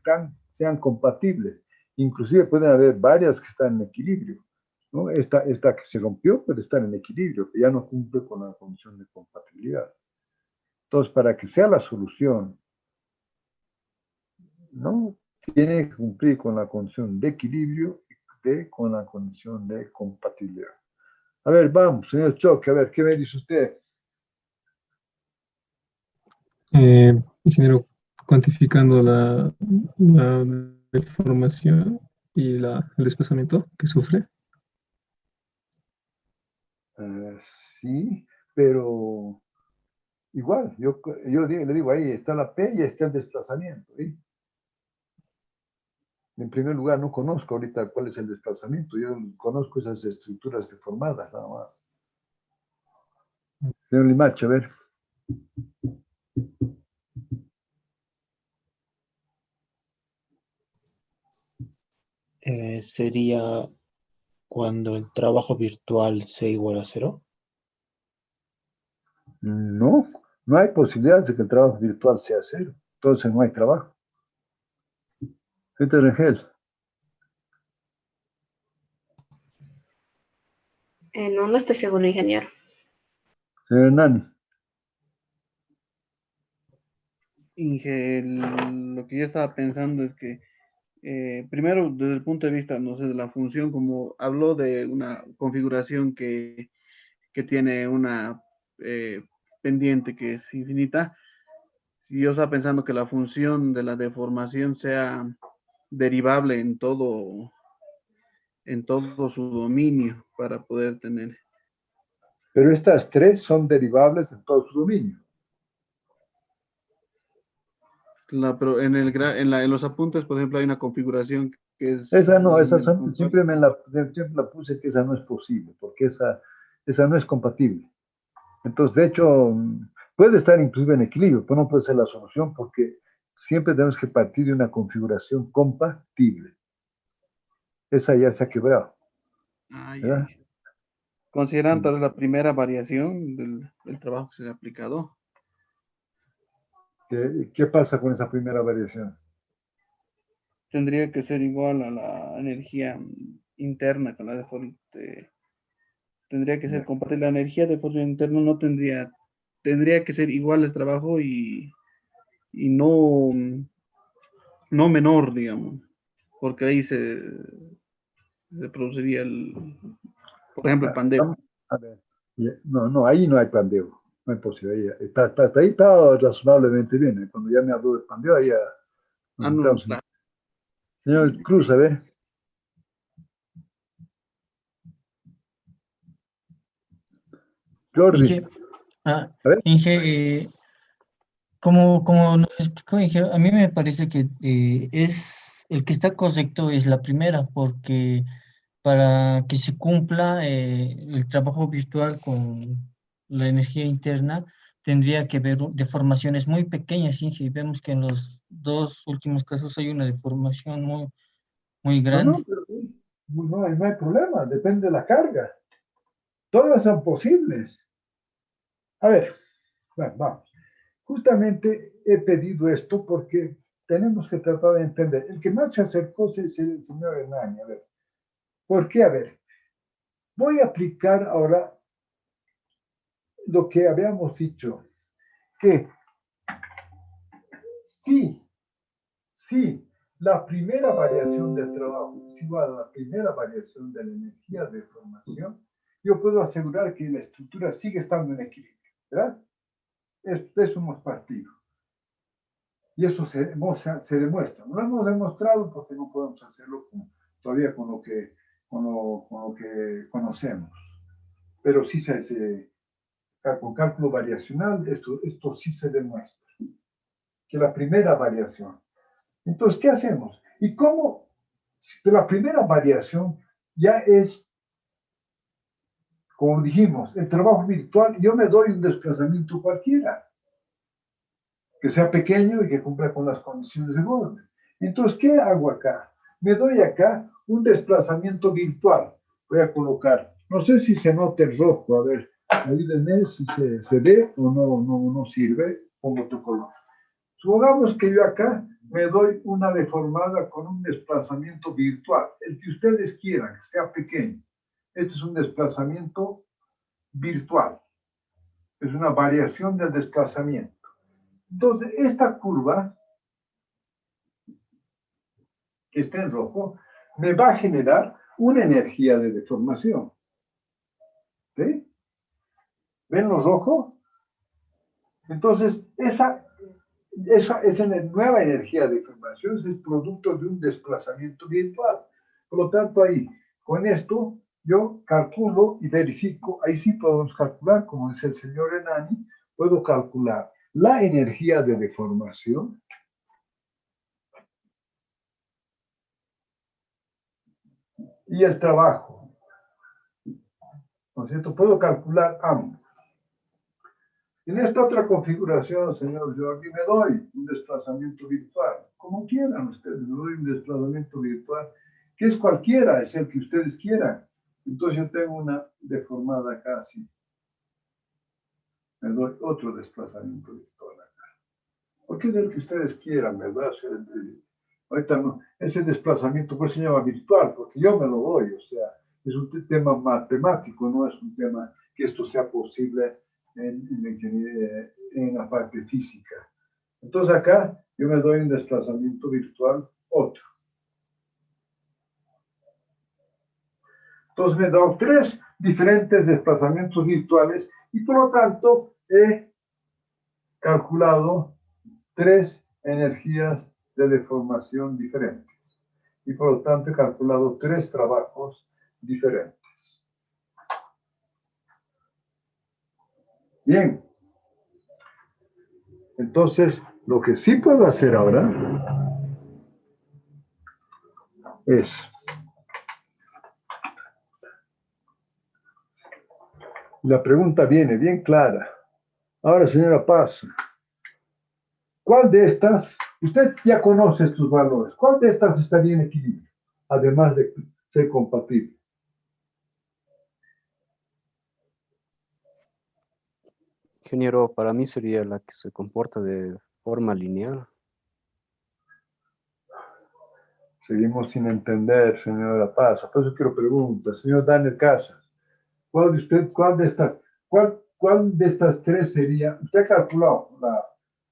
[SPEAKER 1] sean compatibles. Inclusive pueden haber varias que están en equilibrio, ¿no? Esta que se rompió puede estar en equilibrio, que ya no cumple con la condición de compatibilidad. Entonces, para que sea la solución, ¿no? Tiene que cumplir con la condición de equilibrio y con la condición de compatibilidad. A ver, vamos, señor Choque, a ver, ¿qué me dice usted?
[SPEAKER 4] Ingeniero, cuantificando la deformación y el desplazamiento que sufre.
[SPEAKER 1] Eh, sí, pero igual, le digo, ahí está la P y está el desplazamiento. ¿Sí? En primer lugar, no conozco ahorita cuál es el desplazamiento, yo conozco esas estructuras deformadas nada más. Señor Limache, a ver.
[SPEAKER 8] Sería cuando el trabajo virtual sea igual a 0.
[SPEAKER 1] No, no hay posibilidades de que el trabajo virtual sea cero, entonces no hay trabajo. Peter Rengel.
[SPEAKER 9] No, no estoy seguro, ingeniero.
[SPEAKER 1] Señor Nani.
[SPEAKER 2] Inge, lo que yo estaba pensando es que primero, desde el punto de vista, no sé, de la función, como habló de una configuración que tiene una pendiente que es infinita, si yo estaba pensando que la función de la deformación sea derivable en todo su dominio para poder tener.
[SPEAKER 1] Pero estas tres son derivables en todo su dominio.
[SPEAKER 2] Pero en los apuntes, por ejemplo, hay una configuración que es...
[SPEAKER 1] Esa no, siempre la puse que esa no es posible, porque esa no es compatible. Entonces, de hecho, puede estar inclusive en equilibrio, pero no puede ser la solución porque siempre tenemos que partir de una configuración compatible. Esa ya se ha quebrado. ¿Verdad?
[SPEAKER 2] Considerando tal vez la primera variación del trabajo que se le ha aplicado.
[SPEAKER 1] ¿Qué pasa con esa primera variación?
[SPEAKER 2] Tendría que ser igual a la energía interna con la tendría que ser compatible. La energía de formación interna no tendría que ser igual el trabajo y no menor, digamos, porque ahí se produciría por ejemplo, el pandeo.
[SPEAKER 1] A ver, no, ahí no hay pandeo, no es posible. Hasta ahí está razonablemente bien. Cuando ya me habló de pandeo, ahí ya nos
[SPEAKER 2] No,
[SPEAKER 1] entramos.
[SPEAKER 2] claro.
[SPEAKER 1] Señor Cruz, a ver. Jordi,
[SPEAKER 4] Inge,
[SPEAKER 1] a ver.
[SPEAKER 4] Inge, como nos explicó, Inge, a mí me parece que es el que está correcto es la primera, porque para que se cumpla el trabajo virtual con la energía interna, tendría que haber deformaciones muy pequeñas, Inge, y vemos que en los dos últimos casos hay una deformación muy
[SPEAKER 1] No,
[SPEAKER 4] grande.
[SPEAKER 1] pero no hay problema, depende de la carga. Todas son posibles. A ver, bueno, vamos. Justamente he pedido esto porque tenemos que tratar de entender. El que más se acercó es el señor Hernani. A ver, ¿por qué? A ver, voy a aplicar ahora lo que habíamos dicho, que si la primera variación del trabajo es igual a la primera variación de la energía de formación, yo puedo asegurar que la estructura sigue estando en equilibrio, ¿verdad? Eso hemos partido. Y eso se demuestra. No lo hemos demostrado porque no podemos hacerlo todavía con lo que conocemos. Pero sí con cálculo variacional, esto sí se demuestra. Que la primera variación. Entonces, ¿qué hacemos? ¿Y cómo? La primera variación ya es, como dijimos, el trabajo virtual, yo me doy un desplazamiento cualquiera, que sea pequeño y que cumpla con las condiciones de orden. Entonces, ¿qué hago acá? Me doy acá un desplazamiento virtual. Voy a colocar, no sé si se nota el rojo, a ver, ahí de si se ve o no sirve, pongo otro color. Supongamos que yo acá me doy una deformada con un desplazamiento virtual, el que ustedes quieran, que sea pequeño. Este es un desplazamiento virtual. Es una variación del desplazamiento. Entonces, esta curva, que está en rojo, me va a generar una energía de deformación. ¿Sí? ¿Ven lo rojo? Entonces, esa nueva energía de deformación es el producto de un desplazamiento virtual. Por lo tanto, ahí, con esto, yo calculo y verifico, ahí sí podemos calcular, como dice el señor Enani, puedo calcular la energía de deformación y el trabajo. ¿No es cierto? Puedo calcular ambos. En esta otra configuración, señor Jordi, me doy un desplazamiento virtual. Como quieran ustedes, me doy un desplazamiento virtual, que es cualquiera, es el que ustedes quieran. Entonces yo tengo una deformada casi. Me doy otro desplazamiento virtual acá. Porque es el que ustedes quieran, ¿verdad? Ahorita no, ese desplazamiento pues se llama virtual, porque yo me lo doy, o sea, es un tema matemático, no es un tema que esto sea posible en la parte física. Entonces acá yo me doy un desplazamiento virtual otro. Entonces me he dado 3 diferentes desplazamientos virtuales y por lo tanto he calculado 3 energías de deformación diferentes. Y por lo tanto he calculado 3 trabajos diferentes. Bien. Entonces, lo que sí puedo hacer ahora es la pregunta viene bien clara. Ahora, señora Paz, ¿cuál de estas, usted ya conoce estos valores, cuál de estas estaría en equilibrio, además de ser compatible?
[SPEAKER 5] Ingeniero, para mí sería la que se comporta de forma lineal.
[SPEAKER 1] Seguimos sin entender, señora Paz. Por eso quiero preguntar, señor Daniel Casas, ¿cuál de estas 3 sería? Usted ha calculado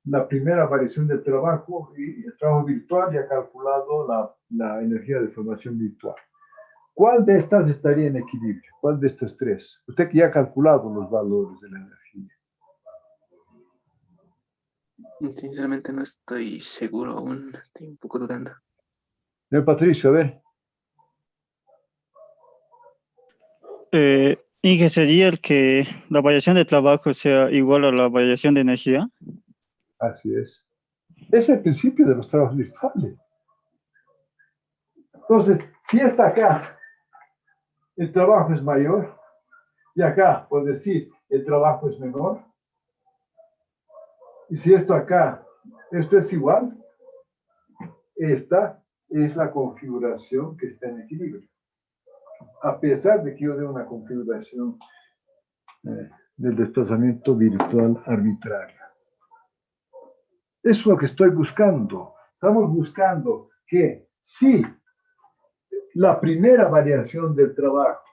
[SPEAKER 1] la primera variación del trabajo y el trabajo virtual y ha calculado la energía de formación virtual. ¿Cuál de estas estaría en equilibrio? ¿Cuál de estas 3? Usted que ya ha calculado los valores de la energía.
[SPEAKER 10] Sinceramente no estoy seguro aún, estoy un poco dudando.
[SPEAKER 1] Señor Patricio, a ver.
[SPEAKER 3] ¿Y que sería el que la variación de trabajo sea igual a la variación de energía?
[SPEAKER 1] Así es. Es el principio de los trabajos virtuales. Entonces, si está acá, el trabajo es mayor, y acá, por decir, el trabajo es menor, y si esto acá, esto es igual, esta es la configuración que está en equilibrio. A pesar de que yo dé una configuración del desplazamiento virtual arbitrario. Eso es lo que estoy buscando. Estamos buscando que si la primera variación del trabajo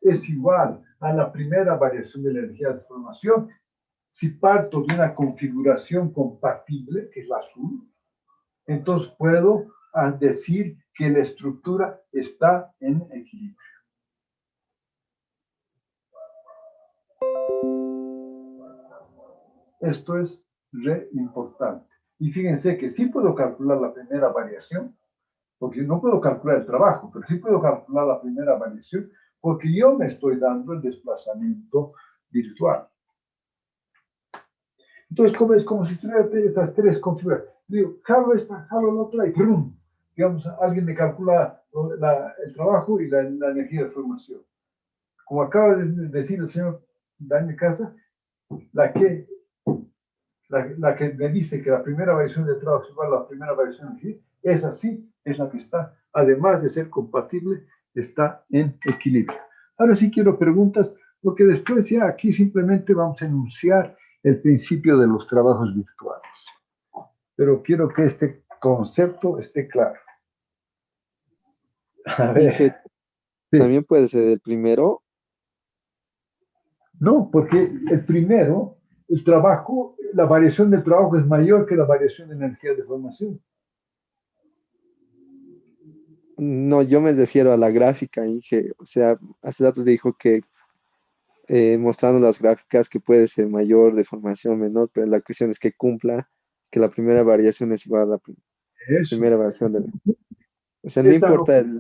[SPEAKER 1] es igual a la primera variación de la energía de formación, si parto de una configuración compatible, que es la azul, entonces puedo decir que la estructura está en equilibrio. Esto es re importante. Y fíjense que sí puedo calcular la primera variación, porque no puedo calcular el trabajo, pero sí puedo calcular la primera variación, porque yo me estoy dando el desplazamiento virtual. Entonces, como es como si tuviera estas 3 configuraciones. Digo, jalo esta, jalo la otra y ¡prum! Digamos, alguien me calcula el trabajo y la energía de formación. Como acaba de decir el señor Daniel Casa, la que me dice que la primera variación de trabajo es igual a la primera variación de energía, esa sí es la que está, además de ser compatible, está en equilibrio. Ahora sí quiero preguntas, porque después ya aquí simplemente vamos a enunciar el principio de los trabajos virtuales. Pero quiero que este concepto esté claro. A ver.
[SPEAKER 7] Inge,
[SPEAKER 1] Sí.
[SPEAKER 7] también puede ser el primero.
[SPEAKER 1] No, porque el primero el trabajo, la variación del trabajo es mayor que la variación de energía de formación.
[SPEAKER 7] No, yo me refiero a la gráfica, Inge. O sea, hace datos dijo que mostrando las gráficas que puede ser mayor, de formación menor, pero la cuestión es que cumpla, que la primera variación es igual a la
[SPEAKER 1] Eso.
[SPEAKER 7] primera variación de... O sea, no
[SPEAKER 1] Esta
[SPEAKER 7] importa
[SPEAKER 1] no,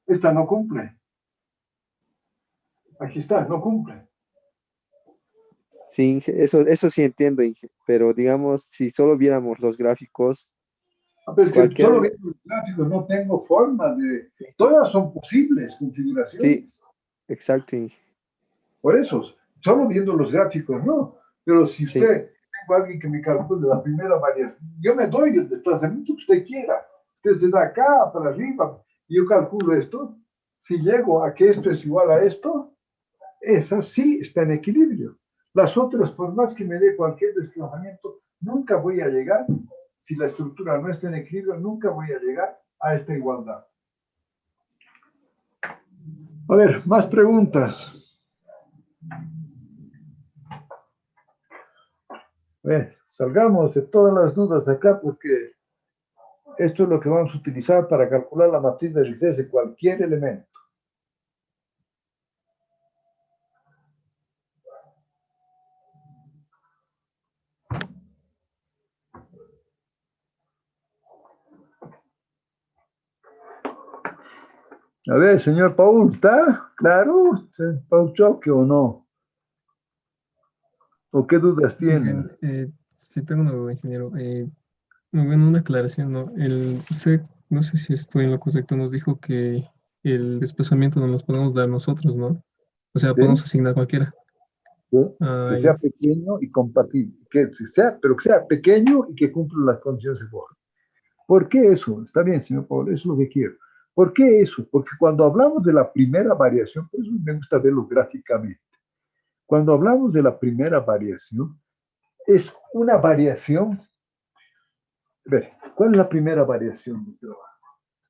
[SPEAKER 1] esta no cumple. Aquí está, no cumple.
[SPEAKER 7] Sí, Inge, eso sí entiendo, Inge, pero digamos, si solo viéramos los gráficos,
[SPEAKER 1] Pero es que
[SPEAKER 7] cualquiera...
[SPEAKER 1] solo viendo los gráficos no tengo forma de... Todas son posibles
[SPEAKER 7] Sí,
[SPEAKER 1] configuraciones.
[SPEAKER 7] exacto, Inge.
[SPEAKER 1] Por eso, solo viendo los gráficos no. Pero si
[SPEAKER 7] Sí,
[SPEAKER 1] usted, tengo a alguien que me calcule la primera variación, yo me doy el desplazamiento que usted quiera. Usted se da acá para arriba y yo calculo esto. Si llego a que esto es igual a esto, esa sí está en equilibrio. Las otras, por más que me dé cualquier desplazamiento, nunca voy a llegar, si la estructura no está en equilibrio, nunca voy a llegar a esta igualdad. A ver, más preguntas. Salgamos de todas las dudas acá porque esto es lo que vamos a utilizar para calcular la matriz de Rives de cualquier elemento. A ver, señor Paul, ¿está claro? ¿Paul Choque o no? ¿O qué dudas
[SPEAKER 11] Sí,
[SPEAKER 1] tienen?
[SPEAKER 11] sí tengo una duda, ingeniero. Bueno, una aclaración, ¿no? Usted, no sé si estoy en lo correcto, nos dijo que el desplazamiento no nos podemos dar nosotros, ¿no? O sea, podemos
[SPEAKER 1] ¿Sí?
[SPEAKER 11] asignar cualquiera.
[SPEAKER 1] ¿Sí?
[SPEAKER 11] Ah,
[SPEAKER 1] Que
[SPEAKER 11] ya.
[SPEAKER 1] sea pequeño y compatible. Pero que sea pequeño y que cumpla las condiciones de forma. ¿Por qué eso? Está bien, señor Paul, eso es lo que quiero. ¿Por qué eso? Porque cuando hablamos de la primera variación, por eso me gusta verlo gráficamente. Cuando hablamos de la primera variación, es una variación. A ver, ¿cuál es la primera variación del trabajo?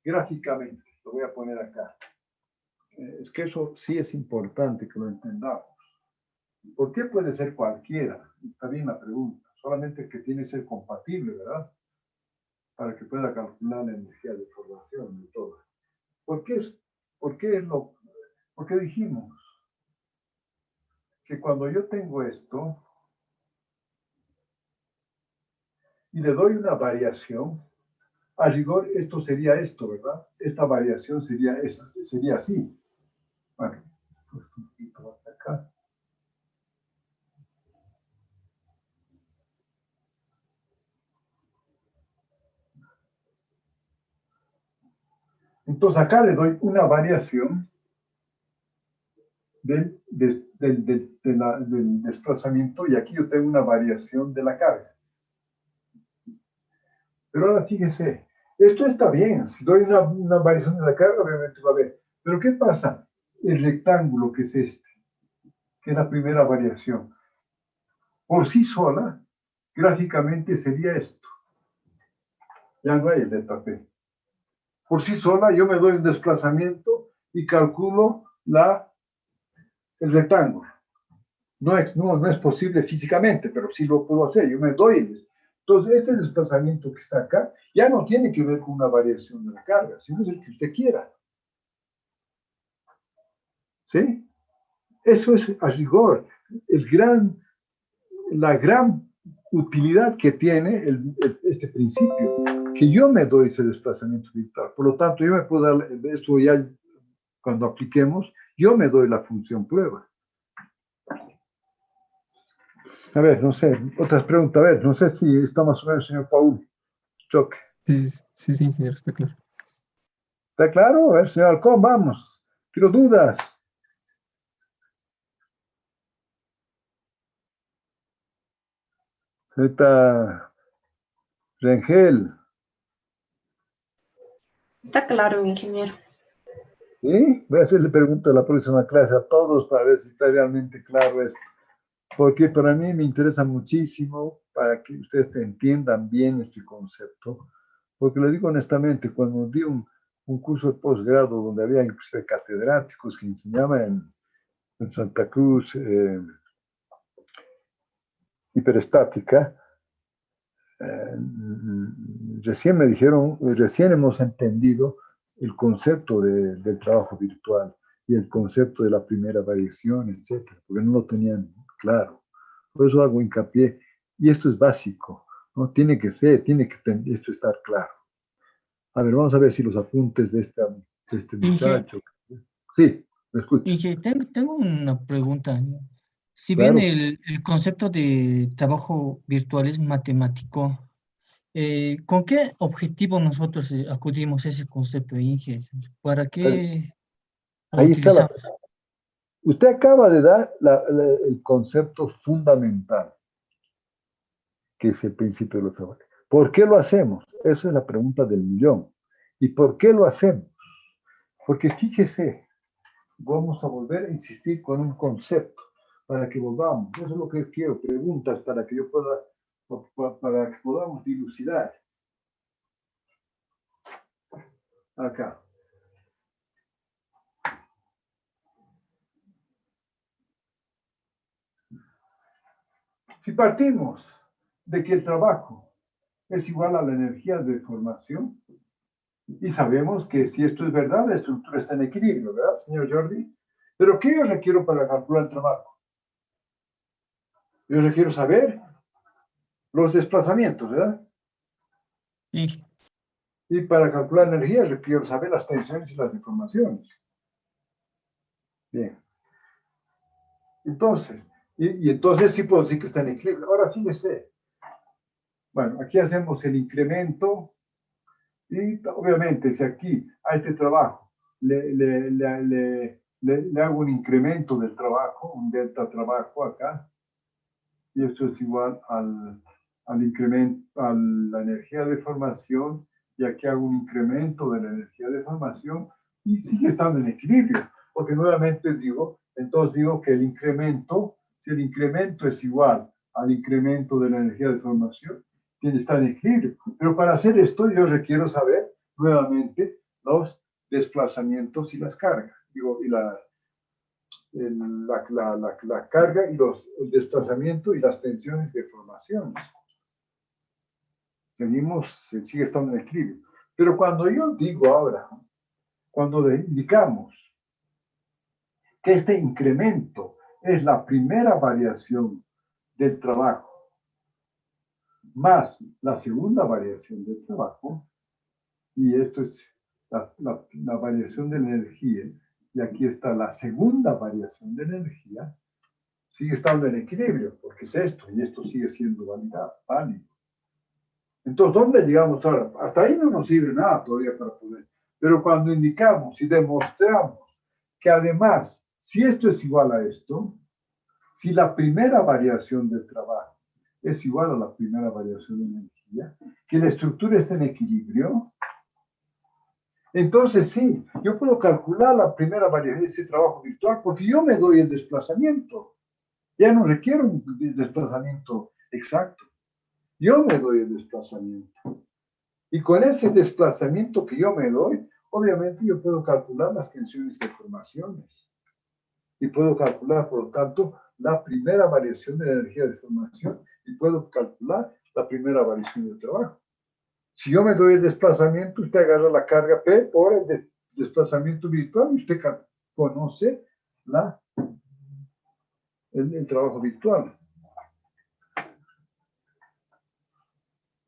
[SPEAKER 1] Gráficamente, lo voy a poner acá. Es que eso sí es importante que lo entendamos. ¿Por qué puede ser cualquiera? Está bien la pregunta. Solamente que tiene que ser compatible, ¿verdad? Para que pueda calcular la energía de formación y todo. ¿Por qué, por qué dijimos que cuando yo tengo esto y le doy una variación, a rigor esto sería esto, ¿verdad? Esta variación sería así. Bueno, pues un poquito más acá. Entonces acá le doy una variación del desplazamiento y aquí yo tengo una variación de la carga. Pero ahora fíjese, esto está bien, si doy una variación de la carga, obviamente va a haber. Pero ¿qué pasa? El rectángulo que es este, que es la primera variación, por sí sola, gráficamente sería esto. Ya no hay el delta P. Por sí sola yo me doy un desplazamiento y calculo el rectángulo. No es posible físicamente, pero sí lo puedo hacer. Yo me doy. Entonces, este desplazamiento que está acá ya no tiene que ver con una variación de la carga, sino es el que usted quiera. ¿Sí? Eso es a rigor la gran utilidad que tiene este principio, que yo me doy ese desplazamiento virtual. Por lo tanto, yo me puedo dar, esto ya cuando apliquemos, yo me doy la función prueba. A ver, no sé, otras preguntas. A ver, no sé si está más o menos, señor Paul. Choque.
[SPEAKER 11] Sí, ingeniero, está claro.
[SPEAKER 1] ¿Está claro? A ver, señor Alcón, vamos. Quiero dudas. Está Rengel.
[SPEAKER 9] Está claro, ingeniero.
[SPEAKER 1] ¿Sí? Voy a hacerle preguntas la próxima clase a todos para ver si está realmente claro esto. Porque para mí me interesa muchísimo para que ustedes entiendan bien este concepto. Porque le digo honestamente, cuando di un curso de posgrado donde había inclusive catedráticos que enseñaban en Santa Cruz, hiperestática, recién me dijeron, recién hemos entendido el concepto del trabajo virtual y el concepto de la primera variación, etcétera, porque no lo tenían claro. Por eso hago hincapié, y esto es básico, ¿no? Tiene que esto estar claro. A ver, vamos a ver si los apuntes de este muchacho. Sí, me escucho.
[SPEAKER 4] Inge, tengo una pregunta, ¿no? Si bien
[SPEAKER 1] Claro.
[SPEAKER 4] el concepto de trabajo virtual es matemático, ¿con qué objetivo nosotros acudimos a ese concepto, Inge? ¿Para qué lo
[SPEAKER 1] Ahí está
[SPEAKER 4] utilizamos?
[SPEAKER 1] usted acaba de dar el concepto fundamental, que es el principio de los trabajos. ¿Por qué lo hacemos? Esa es la pregunta del millón. ¿Y por qué lo hacemos? Porque fíjese, vamos a volver a insistir con un concepto para que volvamos. Eso es lo que quiero, preguntas para que yo pueda, para que podamos dilucidar. Acá. Si partimos de que el trabajo es igual a la energía de formación, y sabemos que si esto es verdad, la estructura está en equilibrio, ¿verdad, señor Jordi? Pero ¿qué yo requiero para calcular el trabajo? Yo requiero saber los desplazamientos, ¿verdad?
[SPEAKER 4] Sí.
[SPEAKER 1] Y para calcular energía requiero saber las tensiones y las deformaciones. Bien. Entonces, y entonces sí puedo decir que está en equilibrio. Ahora fíjese. Bueno, aquí hacemos el incremento y obviamente si aquí a este trabajo le hago un incremento del trabajo, un delta trabajo acá, y esto es igual al incremento, a la energía de formación, y aquí hago un incremento de la energía de formación, y sigue estando en equilibrio, porque nuevamente digo, entonces digo que el incremento, si el incremento es igual al incremento de la energía de formación, tiene que estar en equilibrio. Pero para hacer esto yo requiero saber nuevamente los desplazamientos y las cargas, digo, y la carga y el desplazamiento y las tensiones de formación. Sigue estando en equilibrio. Pero cuando yo digo ahora, cuando indicamos que este incremento es la primera variación del trabajo más la segunda variación del trabajo, y esto es la variación de la energía, y aquí está la segunda variación de la energía, sigue estando en equilibrio, porque es esto, y esto sigue siendo válido. Entonces, ¿dónde llegamos ahora? Hasta ahí no nos sirve nada todavía para poder. Pero cuando indicamos y demostramos que además, si esto es igual a esto, si la primera variación del trabajo es igual a la primera variación de energía, que la estructura está en equilibrio, entonces sí, yo puedo calcular la primera variación de ese trabajo virtual porque yo me doy el desplazamiento. Ya no requiero un desplazamiento exacto. Yo me doy el desplazamiento. Y con ese desplazamiento que yo me doy, obviamente yo puedo calcular las tensiones de formaciones. Y puedo calcular, por lo tanto, la primera variación de la energía de formación y puedo calcular la primera variación del trabajo. Si yo me doy el desplazamiento, usted agarra la carga P por el desplazamiento virtual y usted conoce el trabajo virtual.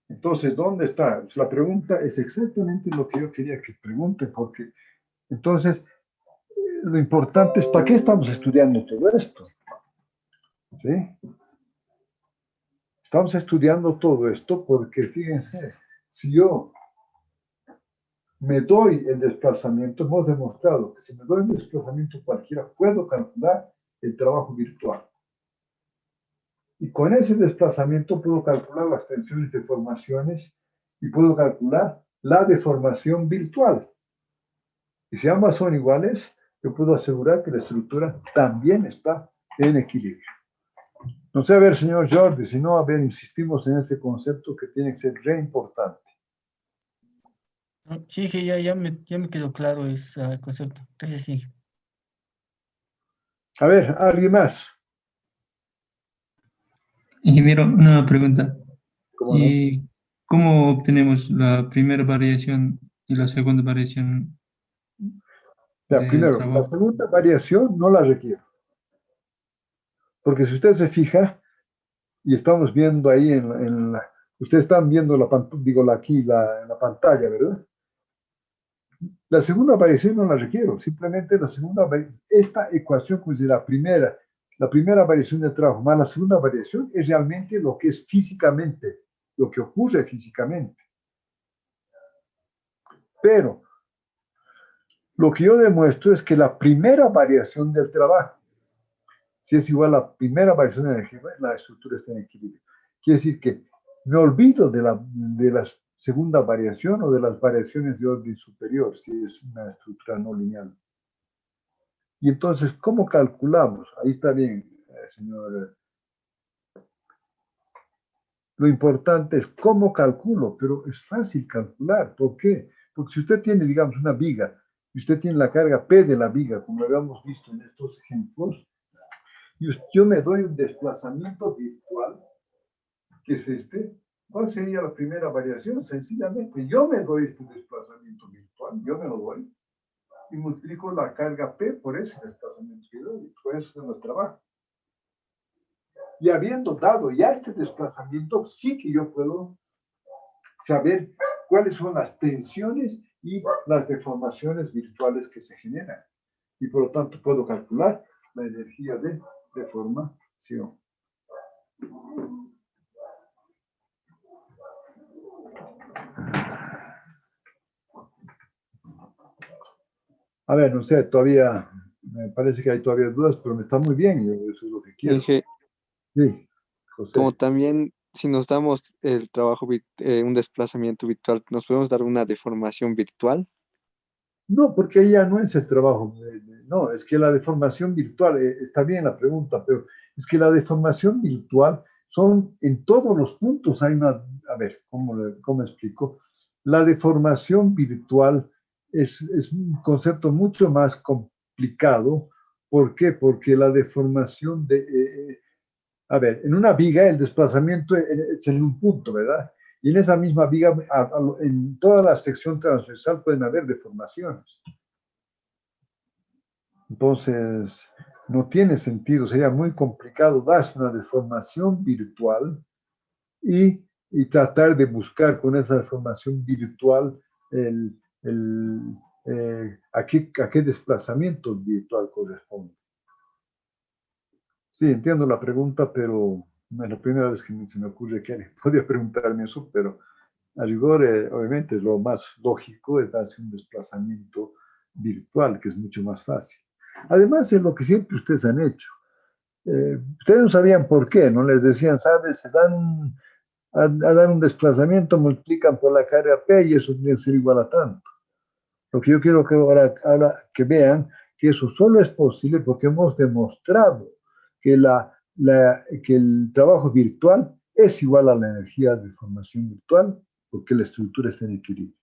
[SPEAKER 1] Entonces, ¿dónde está? La pregunta es exactamente lo que yo quería que pregunte, porque entonces lo importante es ¿para qué estamos estudiando todo esto? ¿Sí? Estamos estudiando todo esto porque, fíjense, si yo me doy el desplazamiento, hemos demostrado que si me doy un desplazamiento cualquiera, puedo calcular el trabajo virtual. Y con ese desplazamiento puedo calcular las tensiones de formaciones y puedo calcular la deformación virtual. Y si ambas son iguales, yo puedo asegurar que la estructura también está en equilibrio. No sé, a ver, señor Jordi, si no, a ver, insistimos en este concepto que tiene que ser re importante.
[SPEAKER 4] Sí, ya me quedó claro ese concepto. Entonces sí.
[SPEAKER 1] A ver, ¿alguien más?
[SPEAKER 4] Ingeniero, una pregunta.
[SPEAKER 1] ¿Cómo no?
[SPEAKER 4] ¿Cómo obtenemos la primera variación y la segunda variación
[SPEAKER 1] Ya,
[SPEAKER 4] del
[SPEAKER 1] primero, la
[SPEAKER 4] trabajo?
[SPEAKER 1] segunda variación no la requiero, porque si usted se fija, y estamos viendo ahí ustedes están viendo en la pantalla, ¿verdad? La segunda variación no la requiero, simplemente esta ecuación, como dice la primera variación de trabajo más la segunda variación es realmente lo que es físicamente, lo que ocurre físicamente. Pero lo que yo demuestro es que la primera variación del trabajo, si es igual a la primera variación de energía, la estructura está en equilibrio. Quiere decir que me olvido de la segunda variación o de las variaciones de orden superior, si es una estructura no lineal. Y entonces, ¿cómo calculamos? Ahí está bien, señor. Lo importante es cómo calculo, pero es fácil calcular. ¿Por qué? Porque si usted tiene, digamos, una viga, y usted tiene la carga P de la viga, como habíamos visto en estos ejemplos, y yo me doy un desplazamiento virtual, que es este, ¿cuál sería la primera variación? Sencillamente, yo me doy este desplazamiento virtual, yo me lo doy, y multiplico la carga P por ese desplazamiento virtual, y por eso es nuestro trabajo. Y habiendo dado ya este desplazamiento, sí que yo puedo saber cuáles son las tensiones y las deformaciones virtuales que se generan. Y por lo tanto puedo calcular la energía de deformación. A ver, no sé, todavía me parece que hay todavía dudas, pero me está muy bien, eso es lo que quiero.
[SPEAKER 7] Inge,
[SPEAKER 1] Sí, José.
[SPEAKER 7] como también si nos damos el trabajo, un desplazamiento virtual, ¿nos podemos dar una deformación virtual?
[SPEAKER 1] No, porque ahí ya no es el trabajo. No, es que la deformación virtual, está bien la pregunta, pero es que la deformación virtual son en todos los puntos. Hay una, a ver, ¿cómo explico? La deformación virtual es un concepto mucho más complicado. ¿Por qué? Porque la deformación a ver, en una viga el desplazamiento es en un punto, ¿verdad? Y en esa misma viga, en toda la sección transversal pueden haber deformaciones. Entonces, no tiene sentido, sería muy complicado darse una deformación virtual y tratar de buscar con esa deformación virtual a qué desplazamiento virtual corresponde. Sí, entiendo la pregunta, pero no es la primera vez que se me ocurre que alguien podría preguntarme eso, pero a rigor, obviamente, lo más lógico es darse un desplazamiento virtual, que es mucho más fácil. Además, es lo que siempre ustedes han hecho. Ustedes no sabían por qué, no les decían, ¿sabes? Se dan a dar un desplazamiento, multiplican por la carga P y eso tiene que ser igual a tanto. Lo que yo quiero que ahora que vean que eso solo es posible porque hemos demostrado que, que el trabajo virtual es igual a la energía de formación virtual porque la estructura está en equilibrio.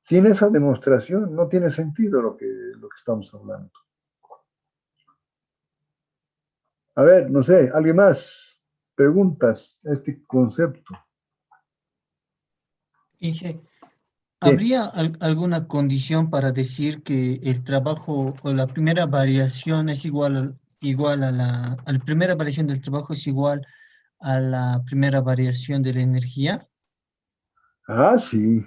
[SPEAKER 1] Sin esa demostración no tiene sentido lo que estamos hablando. A ver, no sé, ¿alguien más? Preguntas a este concepto.
[SPEAKER 4] Inge,
[SPEAKER 1] Sí.
[SPEAKER 4] ¿habría alguna condición para decir que el trabajo o la primera variación es igual a la primera variación del trabajo es igual a la primera variación de la energía?
[SPEAKER 1] Ah, sí.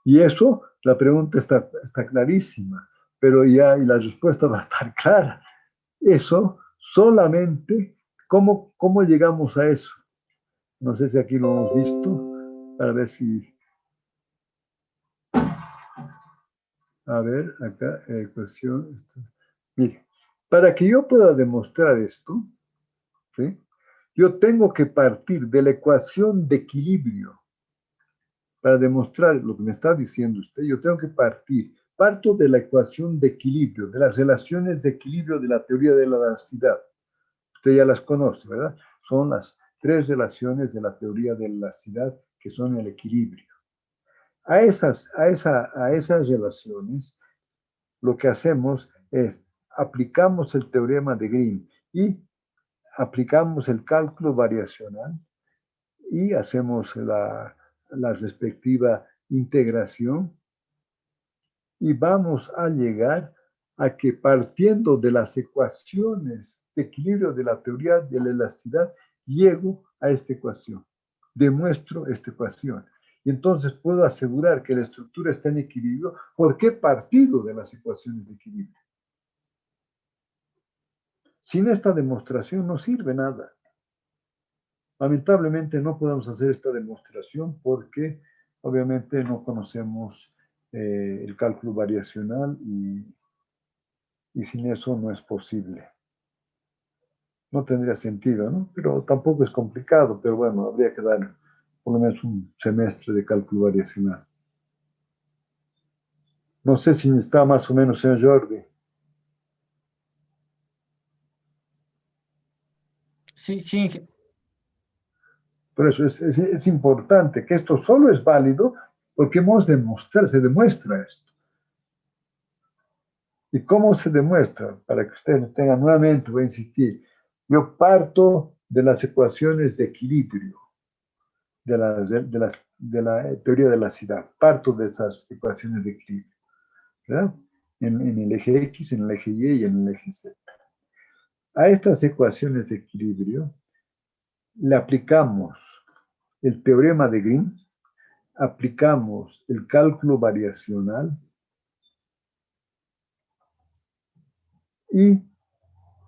[SPEAKER 1] Y eso, la pregunta está clarísima, pero ya y la respuesta va a estar clara. Eso solamente, ¿cómo llegamos a eso? No sé si aquí lo hemos visto, para ver si, a ver, acá, ecuación. Mire, para que yo pueda demostrar esto, ¿sí? Yo tengo que partir de la ecuación de equilibrio. Para demostrar lo que me está diciendo usted, yo tengo que parto de la ecuación de equilibrio, de las relaciones de equilibrio de la teoría de la elasticidad. Usted ya las conoce, ¿verdad? Son las tres relaciones de la teoría de la elasticidad que son el equilibrio. A esas relaciones, lo que hacemos es aplicamos el teorema de Green y aplicamos el cálculo variacional y hacemos la respectiva integración y vamos a llegar a que partiendo de las ecuaciones de equilibrio de la teoría de la elasticidad, llego a esta ecuación, demuestro esta ecuación. Y entonces puedo asegurar que la estructura está en equilibrio porque he partido de las ecuaciones de equilibrio. Sin esta demostración no sirve nada. Lamentablemente no podemos hacer esta demostración porque obviamente no conocemos el cálculo variacional y sin eso no es posible. No tendría sentido, ¿no? Pero tampoco es complicado, pero bueno, habría que dar por lo menos un semestre de cálculo variacional. No sé si está más o menos, señor Jordi.
[SPEAKER 4] Sí, sí,
[SPEAKER 1] Por eso es importante que esto solo es válido porque hemos demostrado, se demuestra esto. ¿Y cómo se demuestra? Para que ustedes lo tengan nuevamente, voy a insistir. Yo parto de las ecuaciones de equilibrio, de la teoría de la ciudad. Parto de esas ecuaciones de equilibrio, ¿verdad? En el eje X, en el eje Y y en el eje Z. A estas ecuaciones de equilibrio le aplicamos el teorema de Green, aplicamos el cálculo variacional y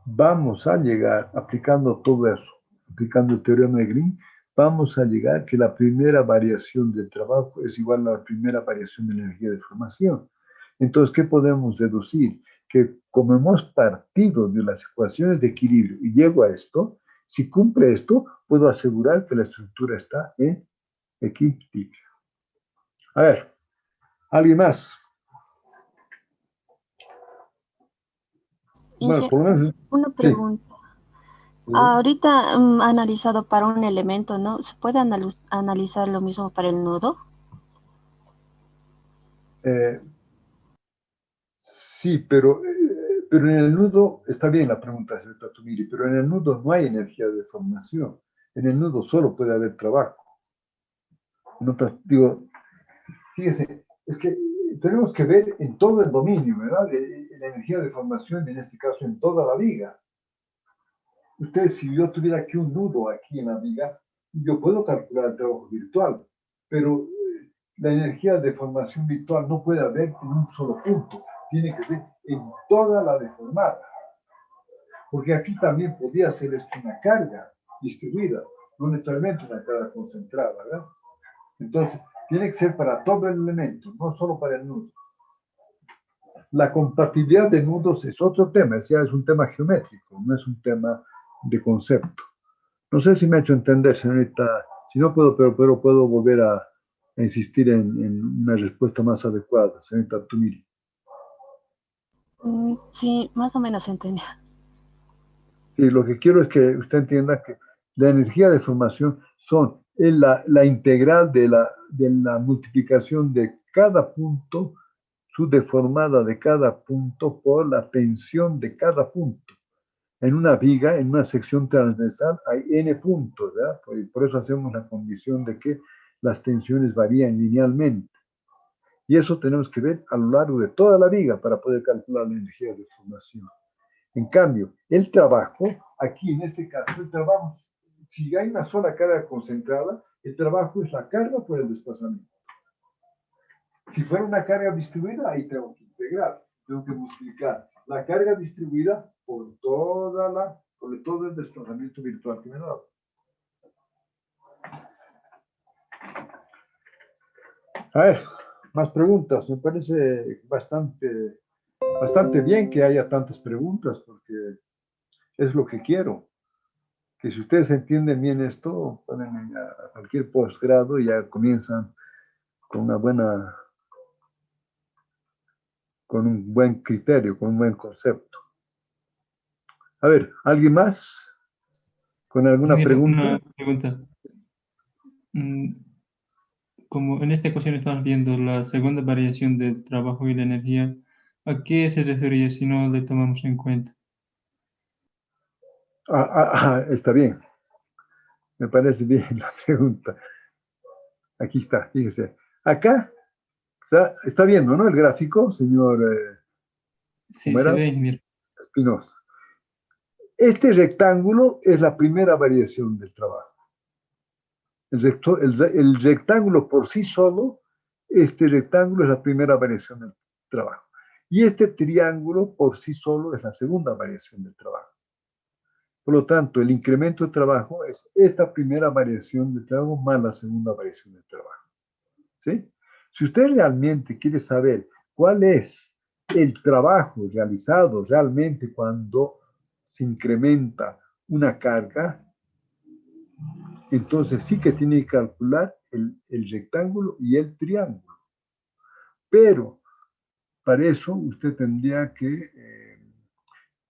[SPEAKER 1] vamos a llegar, aplicando todo eso, aplicando el teorema de Green, vamos a llegar que la primera variación del trabajo es igual a la primera variación de energía de formación. Entonces, ¿qué podemos deducir? Que como hemos partido de las ecuaciones de equilibrio y llego a esto, si cumple esto, puedo asegurar que la estructura está en equilibrio. A ver, ¿alguien más? Bueno, por lo menos,
[SPEAKER 6] Una
[SPEAKER 1] sí.
[SPEAKER 6] pregunta. Ahorita analizado para un elemento, ¿no? ¿Se puede analizar lo mismo para el nudo?
[SPEAKER 1] Sí, pero en el nudo, está bien la pregunta, señor Tatumiri, pero en el nudo no hay energía de formación. En el nudo solo puede haber trabajo. Digo, fíjese, es que tenemos que ver en todo el dominio, ¿verdad? La energía de formación, en este caso, en toda la viga. Ustedes, si yo tuviera aquí un nudo aquí en la viga, yo puedo calcular el trabajo virtual, pero la energía de formación virtual no puede haber en un solo punto, tiene que ser en toda la deformada. Porque aquí también podría ser esto una carga distribuida, no necesariamente una carga concentrada, ¿verdad? Entonces, tiene que ser para todo el elemento, no solo para el nudo. La compatibilidad de nudos es otro tema, es un tema geométrico, no es un tema de concepto. No sé si me ha hecho entender, señorita. Si no puedo, pero puedo volver a insistir en una respuesta más adecuada, señorita Tumiri.
[SPEAKER 6] Sí, más o menos entendí.
[SPEAKER 1] Sí, lo que quiero es que usted entienda que la energía de formación es la integral de la multiplicación de cada punto, su deformada de cada punto por la tensión de cada punto. En una viga, en una sección transversal, hay n puntos, ¿verdad? Por eso hacemos la condición de que las tensiones varían linealmente. Y eso tenemos que ver a lo largo de toda la viga para poder calcular la energía de formación. En cambio, el trabajo, aquí en este caso, el trabajo, si hay una sola carga concentrada, el trabajo es la carga por el desplazamiento. Si fuera una carga distribuida, ahí tengo que integrar, tengo que multiplicar la carga distribuida por todo el desplazamiento virtual que me da. A ver, más preguntas. Me parece bastante bien que haya tantas preguntas porque es lo que quiero. Que si ustedes entienden bien esto, pueden ir a cualquier posgrado y ya comienzan con con un buen criterio, con un buen concepto. A ver, ¿alguien más? ¿Con alguna pregunta?
[SPEAKER 12] Una pregunta. Como en esta ecuación estamos viendo la segunda variación del trabajo y la energía, ¿a qué se refería si no le tomamos en cuenta?
[SPEAKER 1] Está bien. Me parece bien la pregunta. Aquí está, fíjese. Acá está viendo, ¿no? El gráfico, señor,
[SPEAKER 12] Sí,
[SPEAKER 1] ¿cómo
[SPEAKER 12] se
[SPEAKER 1] era?
[SPEAKER 12] ve, ingeniero.
[SPEAKER 1] Espinosa. Este rectángulo es la primera variación del trabajo. El rectángulo por sí solo, este rectángulo es la primera variación del trabajo. Y este triángulo por sí solo es la segunda variación del trabajo. Por lo tanto, el incremento de trabajo es esta primera variación de trabajo más la segunda variación de trabajo. ¿Sí? Si usted realmente quiere saber cuál es el trabajo realizado realmente cuando se incrementa una carga, entonces sí que tiene que calcular el rectángulo y el triángulo. Pero para eso usted tendría que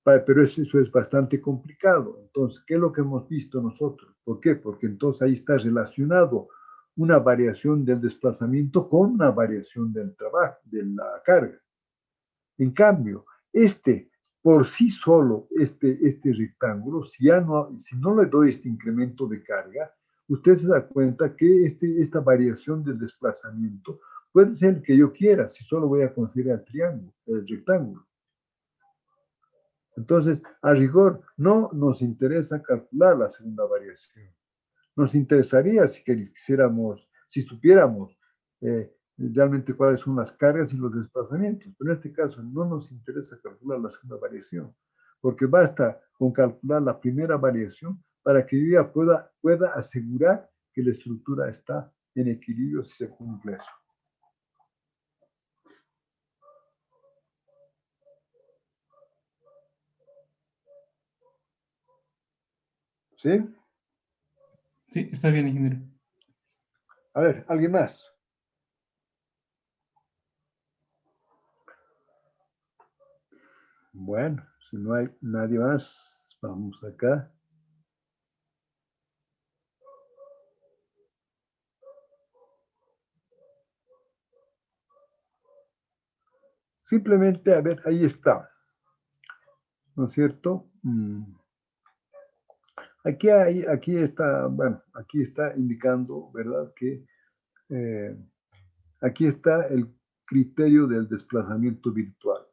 [SPEAKER 1] pero eso es bastante complicado. Entonces, ¿qué es lo que hemos visto nosotros? ¿Por qué? Porque entonces ahí está relacionado una variación del desplazamiento con una variación del trabajo, de la carga. En cambio, por sí solo, este rectángulo, si no le doy este incremento de carga, usted se da cuenta que esta variación del desplazamiento puede ser el que yo quiera, si solo voy a considerar el triángulo, el rectángulo. Entonces, a rigor, no nos interesa calcular la segunda variación. Nos interesaría si quisiéramos, si supiéramos realmente cuáles son las cargas y los desplazamientos, pero en este caso no nos interesa calcular la segunda variación, porque basta con calcular la primera variación para que yo ya pueda asegurar que la estructura está en equilibrio si se cumple eso. ¿Sí?
[SPEAKER 12] Sí, está bien, ingeniero.
[SPEAKER 1] A ver, ¿alguien más? Bueno, si no hay nadie más, vamos acá. Simplemente, a ver, ahí está. ¿No es cierto? Aquí está, bueno, aquí está indicando, ¿verdad? Que aquí está el criterio del desplazamiento virtual.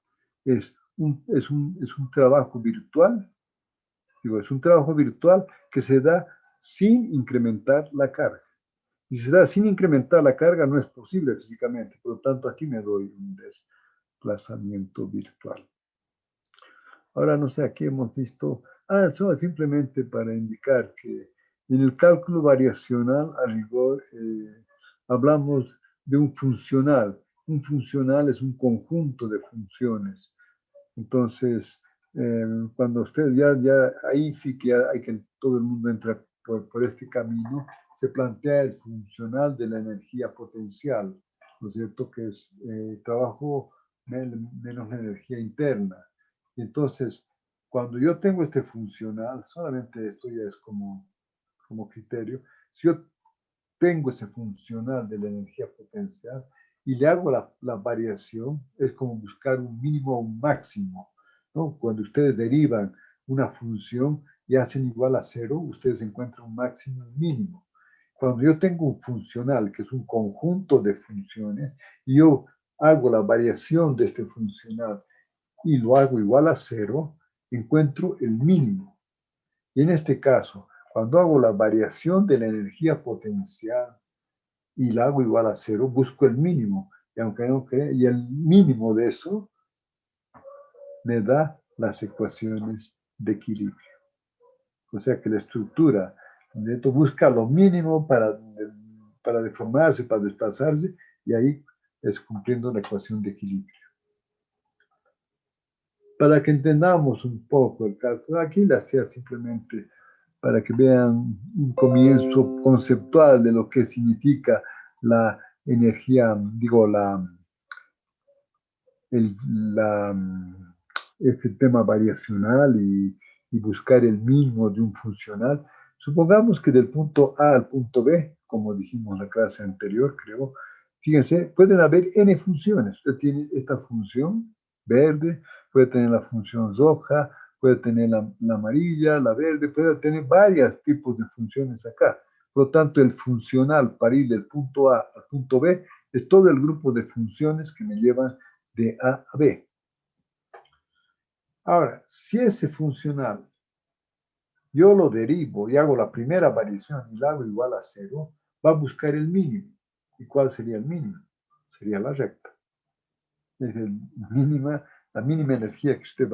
[SPEAKER 1] Es un trabajo virtual, digo, es un trabajo virtual que se da sin incrementar la carga. Y si se da sin incrementar la carga, no es posible físicamente. Por lo tanto, aquí me doy un desplazamiento virtual. Ahora, no sé, aquí hemos visto, eso es simplemente para indicar que en el cálculo variacional, a rigor, hablamos de un funcional. Un funcional es un conjunto de funciones. Entonces, cuando usted ahí sí que hay que todo el mundo entra por este camino, se plantea el funcional de la energía potencial, ¿no es cierto? Que es trabajo menos la energía interna. Entonces, cuando yo tengo este funcional, solamente esto ya es como criterio, si yo tengo ese funcional de la energía potencial y le hago la variación, es como buscar un mínimo o un máximo, ¿no? Cuando ustedes derivan una función y hacen igual a cero, ustedes encuentran un máximo y un mínimo. Cuando yo tengo un funcional, que es un conjunto de funciones, y yo hago la variación de este funcional y lo hago igual a cero, encuentro el mínimo. Y en este caso, cuando hago la variación de la energía potencial y la hago igual a cero, busco el mínimo. Y aunque no cree, y el mínimo de eso me da las ecuaciones de equilibrio. O sea que la estructura busca lo mínimo para deformarse, para desplazarse, y ahí es cumpliendo la ecuación de equilibrio. Para que entendamos un poco el cálculo, aquí la hacía simplemente para que vean un comienzo conceptual de lo que significa la energía, digo, este tema variacional y buscar el mínimo de un funcional. Supongamos que del punto A al punto B, como dijimos en la clase anterior, creo, fíjense, pueden haber n funciones. Usted tiene esta función verde, puede tener la función roja, puede tener la amarilla, la verde, puede tener varios tipos de funciones acá. Por lo tanto, el funcional para ir del punto A al punto B es todo el grupo de funciones que me llevan de A a B. Ahora, si ese funcional yo lo derivo y hago la primera variación y la hago igual a 0, va a buscar el mínimo. ¿Y cuál sería el mínimo? Sería la recta. Es la mínima energía que usted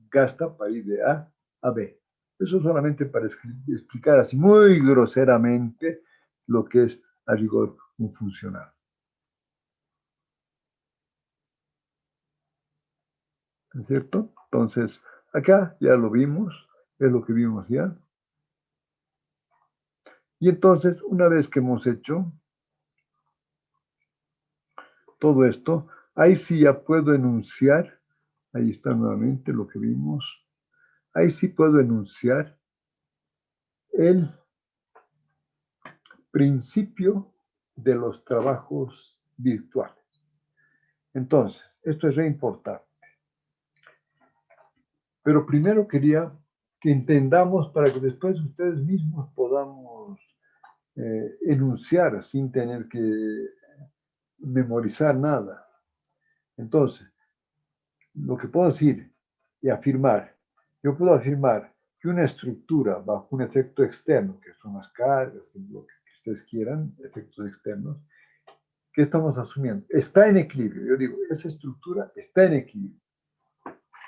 [SPEAKER 1] gasta para ir de A a B. Eso solamente para explicar así muy groseramente lo que es a rigor un funcional. ¿No es cierto? Entonces, acá ya lo vimos, es lo que vimos ya. Y entonces, una vez que hemos hecho todo esto, ahí sí ya puedo enunciar, ahí está nuevamente lo que vimos, ahí sí puedo enunciar el principio de los trabajos virtuales. Entonces, esto es re importante. Pero primero quería que entendamos para que después ustedes mismos podamos enunciar sin tener que memorizar nada. Entonces, lo que puedo decir y afirmar, yo puedo afirmar que una estructura bajo un efecto externo, que son las cargas, lo que ustedes quieran, efectos externos, ¿qué estamos asumiendo? Está en equilibrio. Yo digo, esa estructura está en equilibrio.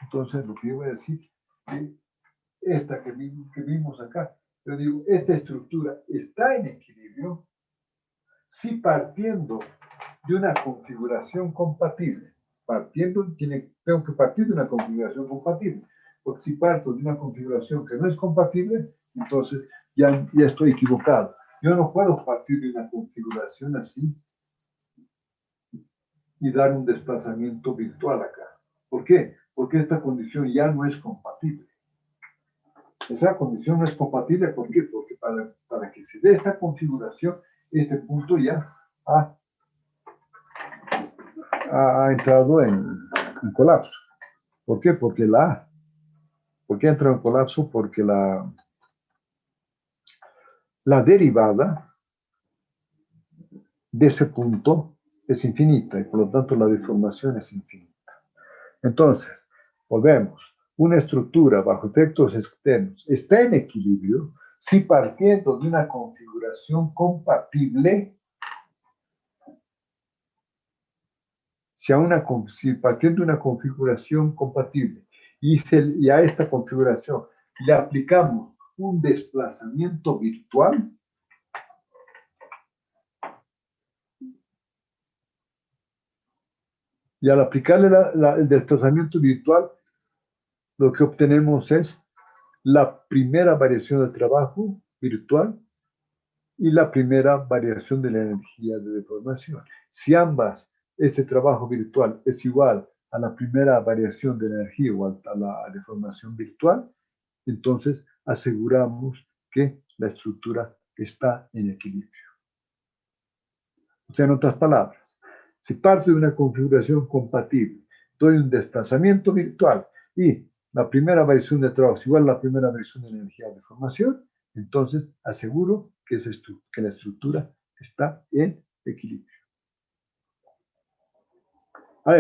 [SPEAKER 1] Entonces, lo que yo voy a decir, esta que vimos acá, yo digo, esta estructura está en equilibrio si partiendo de una configuración compatible. Tengo que partir de una configuración compatible. Porque si parto de una configuración que no es compatible, entonces ya estoy equivocado. Yo no puedo partir de una configuración así y dar un desplazamiento virtual acá. ¿Por qué? Porque esta condición ya no es compatible. Esa condición no es compatible, ¿por qué? Porque para que se dé esta configuración, este punto ya ha entrado en colapso. ¿Por qué? Porque ¿por qué entra en colapso? Porque la derivada de ese punto es infinita y por lo tanto la deformación es infinita. Entonces, volvemos. Una estructura bajo efectos externos está en equilibrio si partiendo de una configuración compatible, si partiendo de una configuración compatible y a esta configuración le aplicamos un desplazamiento virtual, y al aplicarle el desplazamiento virtual, lo que obtenemos es la primera variación del trabajo virtual y la primera variación de la energía de deformación. Si ambas, este trabajo virtual es igual a la primera variación de energía o a la deformación virtual, entonces aseguramos que la estructura está en equilibrio. O sea, en otras palabras, si parto de una configuración compatible, doy un desplazamiento virtual y la primera variación de trabajo es igual a la primera variación de energía de deformación, entonces aseguro que la estructura está en equilibrio. A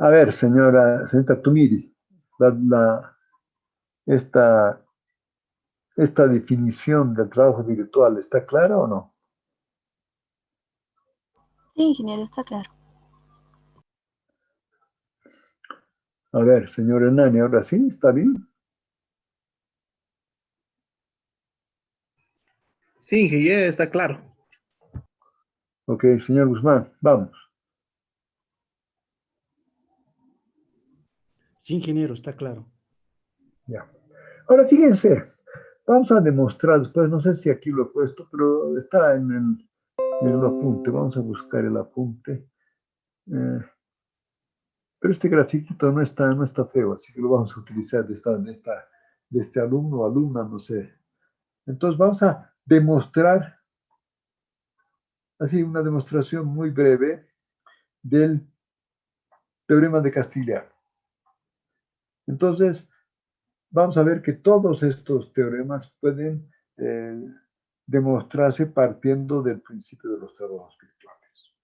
[SPEAKER 1] ver, señorita Tumiri, esta definición del trabajo virtual, ¿está clara o no?
[SPEAKER 6] Sí, ingeniero, está claro.
[SPEAKER 1] A ver, señor Hernani, ahora sí, ¿está bien?
[SPEAKER 2] Sí, ingeniero, está claro.
[SPEAKER 1] Ok, señor Guzmán, vamos.
[SPEAKER 8] Sí, ingeniero, está claro.
[SPEAKER 1] Ya. Ahora fíjense, vamos a demostrar después, no sé si aquí lo he puesto, pero está en el apunte, vamos a buscar el apunte. Pero este grafiquito no está feo, así que lo vamos a utilizar de este alumno o alumna, no sé. Entonces vamos a demostrar, así una demostración muy breve del teorema de Castigliano. Entonces, vamos a ver que todos estos teoremas pueden demostrarse partiendo del principio de los trabajos virtuales.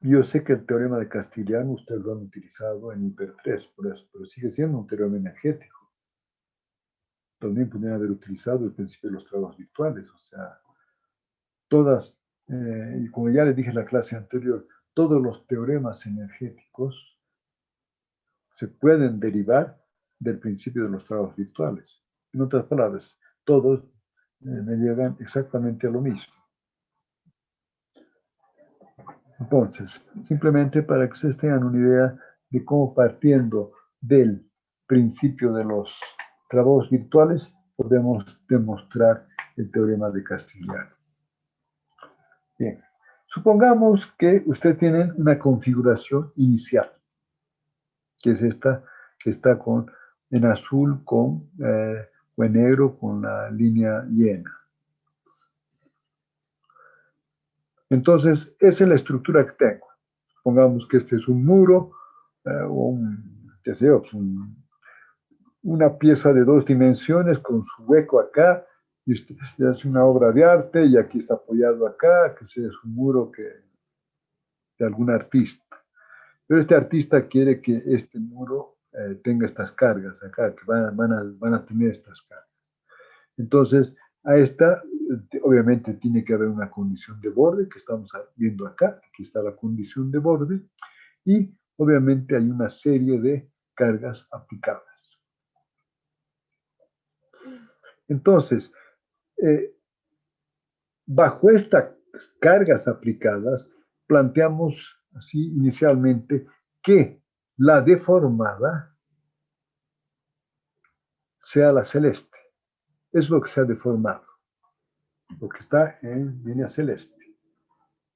[SPEAKER 1] Yo sé que el teorema de Castigliano ustedes lo han utilizado en Hiper 3, por eso, pero sigue siendo un teorema energético. También podrían haber utilizado el principio de los trabajos virtuales, o sea, todas, y como ya les dije en la clase anterior, todos los teoremas energéticos se pueden derivar del principio de los trabajos virtuales. En otras palabras, todos me llegan exactamente a lo mismo. Entonces, simplemente para que ustedes tengan una idea de cómo partiendo del principio de los trabajos virtuales podemos demostrar el teorema de Castigliano. Bien, supongamos que ustedes tienen una configuración inicial, que es esta, que está en azul o en negro con la línea llena. Entonces, esa es la estructura que tengo. Supongamos que este es un muro, o qué sé yo, una pieza de 2 dimensiones con su hueco acá, y usted hace una obra de arte y aquí está apoyado acá, que es un muro de algún artista. Pero este artista quiere que este muro tenga estas cargas acá, que van a tener estas cargas. Entonces, a esta, obviamente, tiene que haber una condición de borde, que estamos viendo acá. Aquí está la condición de borde. Y, obviamente, hay una serie de cargas aplicadas. Entonces, bajo estas cargas aplicadas, planteamos así inicialmente que la deformada sea la celeste. Es lo que se ha deformado, lo que está en línea celeste.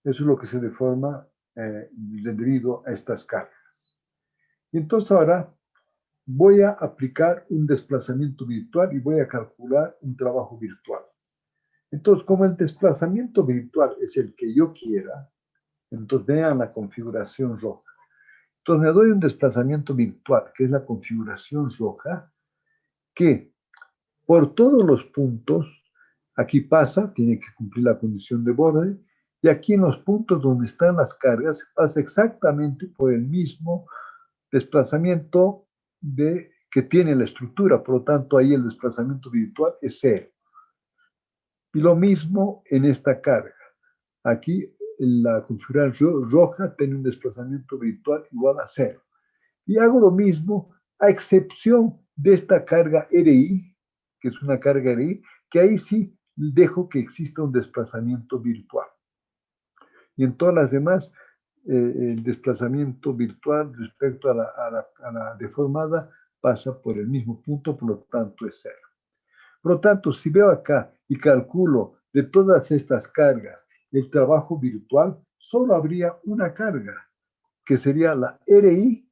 [SPEAKER 1] Eso es lo que se deforma debido a estas cargas. Y entonces ahora voy a aplicar un desplazamiento virtual y voy a calcular un trabajo virtual. Entonces, como el desplazamiento virtual es el que yo quiera, entonces vean la configuración roja. Entonces me doy un desplazamiento virtual, que es la configuración roja, que por todos los puntos, aquí pasa, tiene que cumplir la condición de borde, y aquí en los puntos donde están las cargas, pasa exactamente por el mismo desplazamiento que tiene la estructura, por lo tanto ahí el desplazamiento virtual es 0. Y lo mismo en esta carga. Aquí la configuración roja tiene un desplazamiento virtual igual a 0. Y hago lo mismo a excepción de esta carga RI, que es una carga RI, que ahí sí dejo que exista un desplazamiento virtual. Y en todas las demás, el desplazamiento virtual respecto a la deformada pasa por el mismo punto, por lo tanto es 0. Por lo tanto, si veo acá y calculo de todas estas cargas el trabajo virtual, solo habría una carga, que sería la RI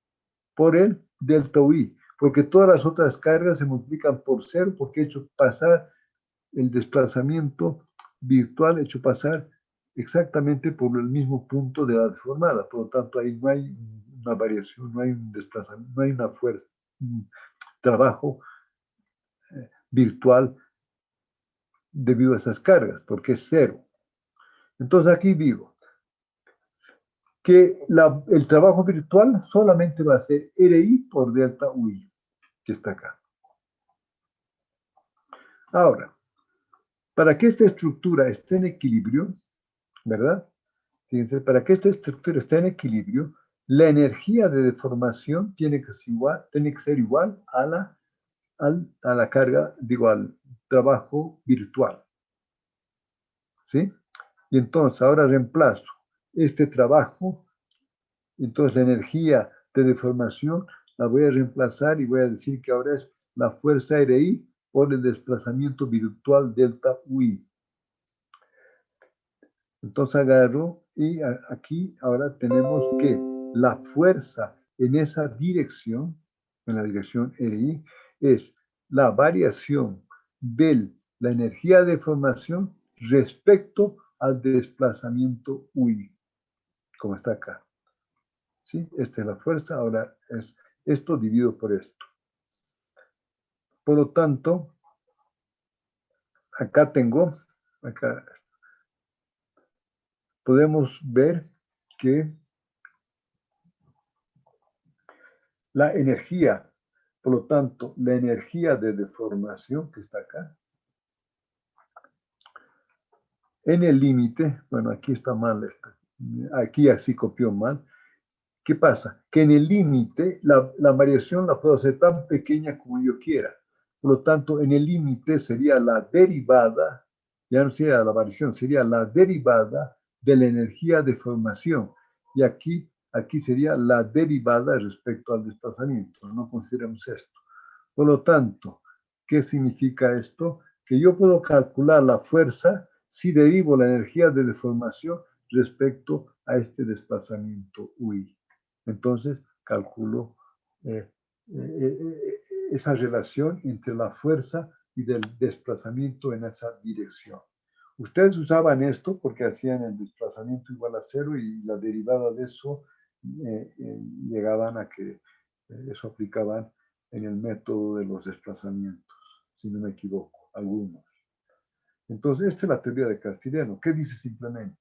[SPEAKER 1] por el delta UI, porque todas las otras cargas se multiplican por 0 porque he hecho pasar el desplazamiento virtual, he hecho pasar exactamente por el mismo punto de la deformada. Por lo tanto, ahí no hay una variación, no hay un desplazamiento, no hay una fuerza, un trabajo virtual debido a esas cargas, porque es 0. Entonces aquí digo que el trabajo virtual solamente va a ser RI por delta UI, que está acá. Ahora, para que esta estructura esté en equilibrio, ¿verdad? Fíjense, para que esta estructura esté en equilibrio, la energía de deformación tiene que ser igual a la carga, digo, al trabajo virtual. ¿Sí? Y entonces ahora reemplazo este trabajo, entonces la energía de deformación la voy a reemplazar y voy a decir que ahora es la fuerza RI por el desplazamiento virtual delta UI. Entonces agarro y aquí ahora tenemos que la fuerza en esa dirección, en la dirección RI, es la variación de la energía de deformación respecto al desplazamiento UI, como está acá. ¿Sí? Esta es la fuerza, ahora es esto dividido por esto. Por lo tanto, acá podemos ver que la energía, por lo tanto, la energía de deformación que está acá, en el límite, bueno, aquí está mal esto, aquí así copió mal. ¿Qué pasa? Que en el límite la variación la puedo hacer tan pequeña como yo quiera. Por lo tanto, en el límite sería la derivada, ya no sería la variación, sería la derivada de la energía de formación. Y aquí sería la derivada respecto al desplazamiento. No consideramos esto. Por lo tanto, ¿qué significa esto? Que yo puedo calcular la fuerza si derivo la energía de deformación respecto a este desplazamiento UI. Entonces, calculo esa relación entre la fuerza y del desplazamiento en esa dirección. Ustedes usaban esto porque hacían el desplazamiento igual a cero y la derivada de eso llegaban a que eso aplicaban en el método de los desplazamientos, si no me equivoco, algunos. Entonces, esta es la teoría de Castigliano. ¿Qué dice simplemente?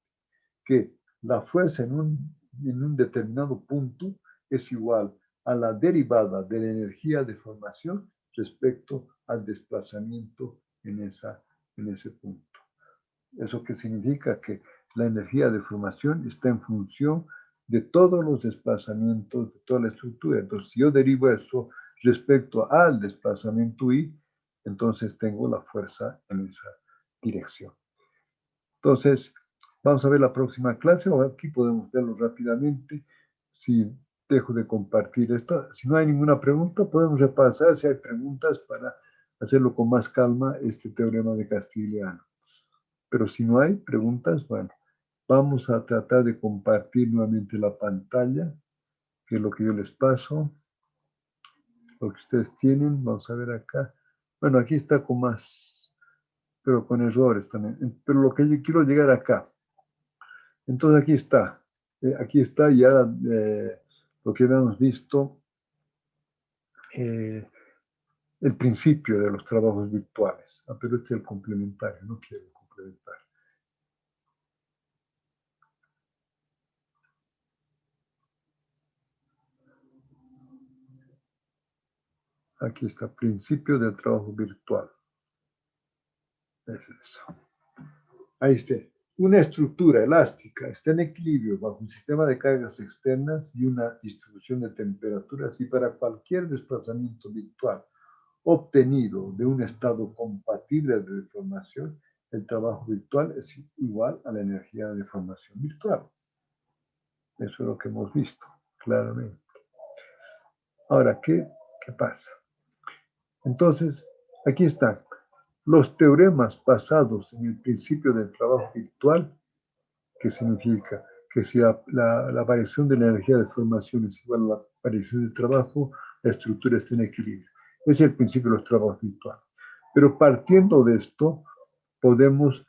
[SPEAKER 1] Que la fuerza en un determinado punto es igual a la derivada de la energía de formación respecto al desplazamiento en ese punto. ¿Eso qué significa? Que la energía de formación está en función de todos los desplazamientos de toda la estructura. Entonces, si yo derivo eso respecto al desplazamiento I, entonces tengo la fuerza en esa dirección. Entonces, vamos a ver la próxima clase, o aquí podemos verlo rápidamente. Si dejo de compartir esto, si no hay ninguna pregunta, podemos repasar si hay preguntas para hacerlo con más calma, este teorema de Castigliano. Pero si no hay preguntas, bueno, vamos a tratar de compartir nuevamente la pantalla, que es lo que yo les paso, lo que ustedes tienen. Vamos a ver acá. Bueno, aquí está con más, pero con errores también. Pero lo que yo quiero llegar acá. Entonces aquí está ya lo que habíamos visto, el principio de los trabajos virtuales. Pero este es el complementario, no quiero el complementario. Aquí está, principio del trabajo virtual. Es eso. Ahí está. Una estructura elástica está en equilibrio bajo un sistema de cargas externas y una distribución de temperaturas, y para cualquier desplazamiento virtual obtenido de un estado compatible de deformación, el trabajo virtual es igual a la energía de deformación virtual. Eso es lo que hemos visto claramente. Ahora, ¿qué pasa? Entonces, aquí están los teoremas basados en el principio del trabajo virtual, que significa que si la variación de la energía de formación es igual a la variación del trabajo, la estructura está en equilibrio. Ese es el principio de los trabajos virtuales. Pero partiendo de esto, podemos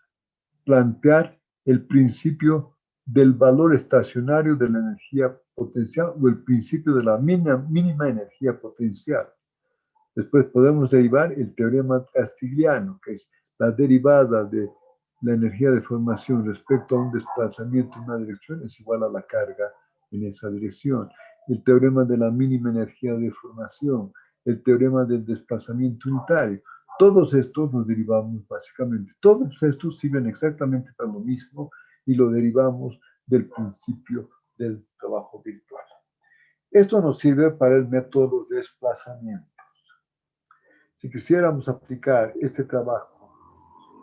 [SPEAKER 1] plantear el principio del valor estacionario de la energía potencial o el principio de la mínima energía potencial. Después podemos derivar el teorema castigliano, que es la derivada de la energía de formación respecto a un desplazamiento en una dirección es igual a la carga en esa dirección. El teorema de la mínima energía de formación, el teorema del desplazamiento unitario. Todos estos nos derivamos básicamente. Todos estos sirven exactamente para lo mismo y lo derivamos del principio del trabajo virtual. Esto nos sirve para el método de desplazamiento. Si quisiéramos aplicar este trabajo,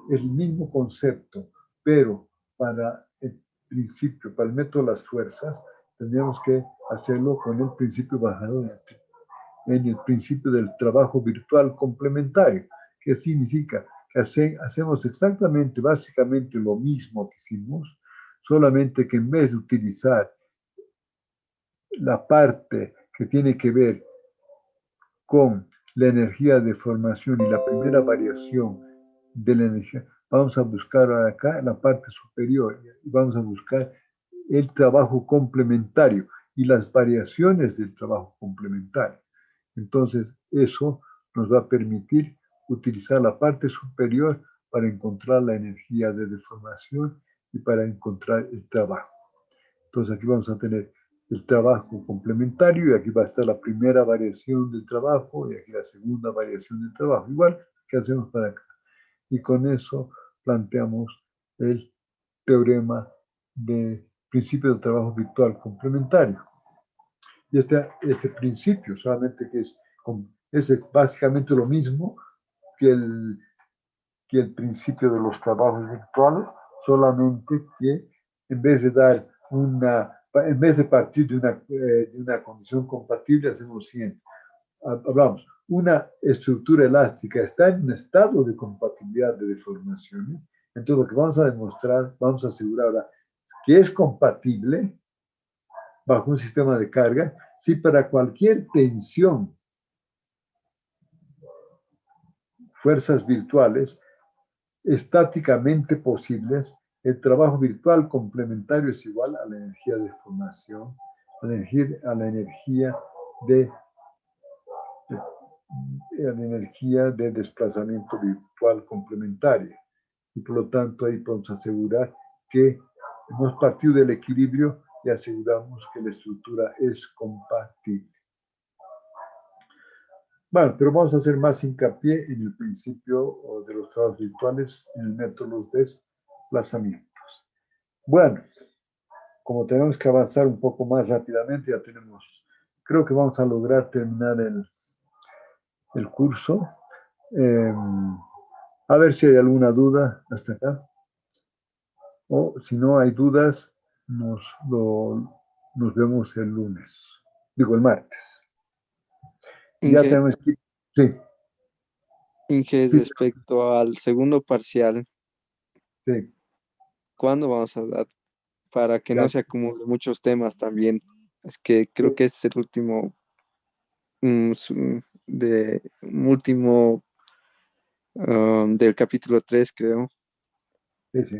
[SPEAKER 1] el mismo concepto, pero para el principio, para el método de las fuerzas, tendríamos que hacerlo con el principio basado en el principio del trabajo virtual complementario, que significa que hacemos exactamente, básicamente lo mismo que hicimos, solamente que en vez de utilizar la parte que tiene que ver con la energía de formación y la primera variación de la energía, vamos a buscar acá la parte superior y vamos a buscar el trabajo complementario y las variaciones del trabajo complementario. Entonces, eso nos va a permitir utilizar la parte superior para encontrar la energía de deformación y para encontrar el trabajo. Entonces, aquí vamos a tener el trabajo complementario y aquí va a estar la primera variación del trabajo y aquí la segunda variación del trabajo. Igual que hacemos para acá. Y con eso planteamos el teorema de principio del trabajo virtual complementario. Y este principio, solamente que es básicamente lo mismo que el principio de los trabajos virtuales, solamente que en vez de partir de una condición compatible, hacemos lo siguiente. Hablamos, una estructura elástica está en un estado de compatibilidad de deformaciones, entonces lo que vamos a demostrar, vamos a asegurar ahora que es compatible bajo un sistema de carga si para cualquier tensión, fuerzas virtuales, estáticamente posibles, el trabajo virtual complementario es igual a la energía de deformación, a la energía de desplazamiento virtual complementaria. Y por lo tanto ahí podemos asegurar que hemos partido del equilibrio y aseguramos que la estructura es compatible. Bueno, pero vamos a hacer más hincapié en el principio de los trabajos virtuales, en el método de desplazamientos. Bueno, como tenemos que avanzar un poco más rápidamente, ya creo que vamos a lograr terminar el curso. A ver si hay alguna duda hasta acá. O si no hay dudas, nos vemos el lunes. Digo, el martes. Ya tenemos que... Sí.
[SPEAKER 7] Inge,
[SPEAKER 1] Sí.
[SPEAKER 7] respecto al segundo parcial,
[SPEAKER 1] Sí.
[SPEAKER 7] ¿cuándo vamos a dar? Para que no se acumulen muchos temas también. Es que creo que es el último del capítulo 3, creo.
[SPEAKER 1] Sí, sí.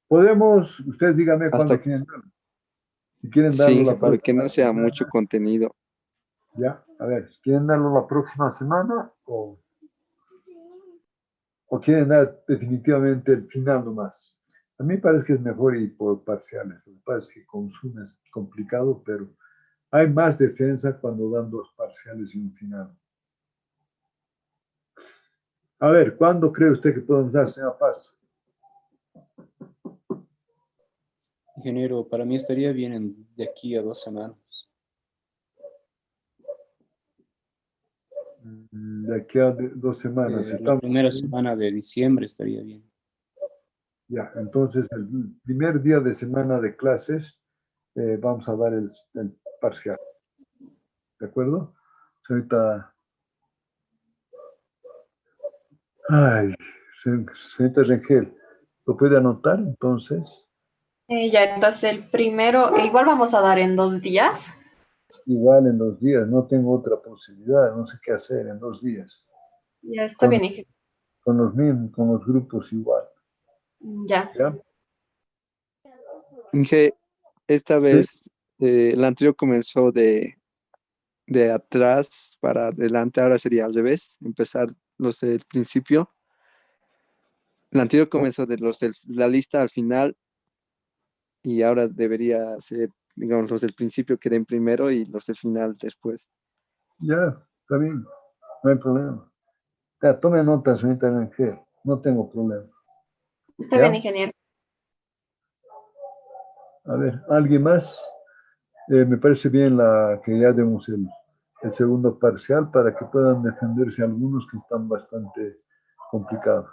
[SPEAKER 1] Podemos, ustedes díganme
[SPEAKER 7] Hasta
[SPEAKER 1] cuándo quieren darlo. Si quieren
[SPEAKER 7] sí,
[SPEAKER 1] darlo
[SPEAKER 7] Inge,
[SPEAKER 1] la
[SPEAKER 7] para que
[SPEAKER 1] próxima
[SPEAKER 7] no sea
[SPEAKER 1] semana.
[SPEAKER 7] mucho contenido.
[SPEAKER 1] Ya, a ver, ¿quieren darlo la próxima semana o quieren dar definitivamente el final nomás? A mí me parece que es mejor ir por parciales. Lo que pasa es que consume es complicado, pero hay más defensa cuando dan dos parciales y un final. A ver, ¿cuándo cree usted que podemos dar, señora Paz?
[SPEAKER 5] Ingeniero, para mí estaría bien de aquí a 2 semanas.
[SPEAKER 1] De aquí a 2 semanas.
[SPEAKER 5] La primera semana de diciembre estaría bien.
[SPEAKER 1] Ya, entonces el primer día de semana de clases vamos a dar el parcial. ¿De acuerdo? Señorita... Ay, señorita Rengel, ¿lo puede anotar entonces?
[SPEAKER 9] Ya, entonces el primero, igual vamos a dar en 2 días.
[SPEAKER 1] Igual en 2 días, no tengo otra posibilidad, no sé qué hacer en 2 días.
[SPEAKER 9] Ya está bien, ingeniero.
[SPEAKER 1] Con los mismos, con los grupos igual.
[SPEAKER 9] Ya.
[SPEAKER 1] ¿Ya?
[SPEAKER 7] Inge, esta vez el anterior comenzó de atrás para adelante, ahora sería al revés, empezar los del principio. El anterior comenzó de la lista al final y ahora debería ser, digamos, los del principio queden primero y los del final después.
[SPEAKER 1] Ya, está bien, no hay problema. Ya, tome nota, señorita Rengel, no tengo problema.
[SPEAKER 9] Está bien, ingeniero.
[SPEAKER 1] A ver, ¿alguien más? Me parece bien que ya demos el segundo parcial para que puedan defenderse algunos que están bastante complicados.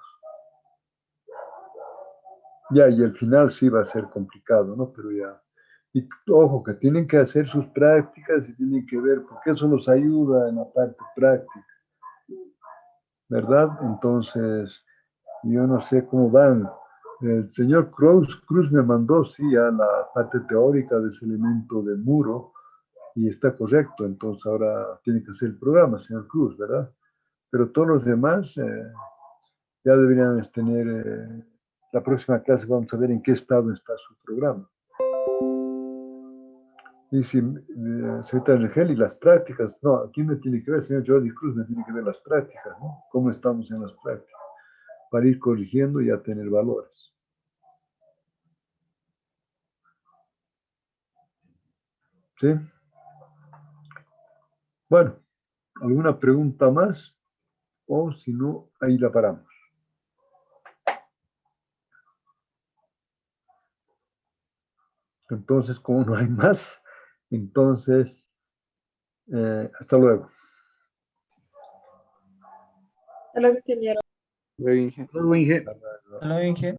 [SPEAKER 1] Ya, y el final sí va a ser complicado, ¿no? Pero ya. Y ojo, que tienen que hacer sus prácticas y tienen que ver, porque eso los ayuda en la parte práctica, ¿verdad? Entonces, yo no sé cómo van. El señor Cruz me mandó, sí, ya la parte teórica de ese elemento de muro, y está correcto, entonces ahora tiene que hacer el programa, señor Cruz, ¿verdad? Pero todos los demás ya deberían tener, la próxima clase vamos a ver en qué estado está su programa. Y si, señorita Angeli, las prácticas, no, aquí me tiene que ver, señor Jordi Cruz, me tiene que ver las prácticas, ¿no? ¿Cómo estamos en las prácticas? Para ir corrigiendo y a tener valores. ¿Sí? Bueno, ¿alguna pregunta más? O si no, ahí la paramos. Entonces, como no hay más, entonces, hasta luego.
[SPEAKER 9] Hasta luego, ingeniero.
[SPEAKER 7] Luego, Inge.
[SPEAKER 2] Luego, Inge.
[SPEAKER 4] Hola, Inge.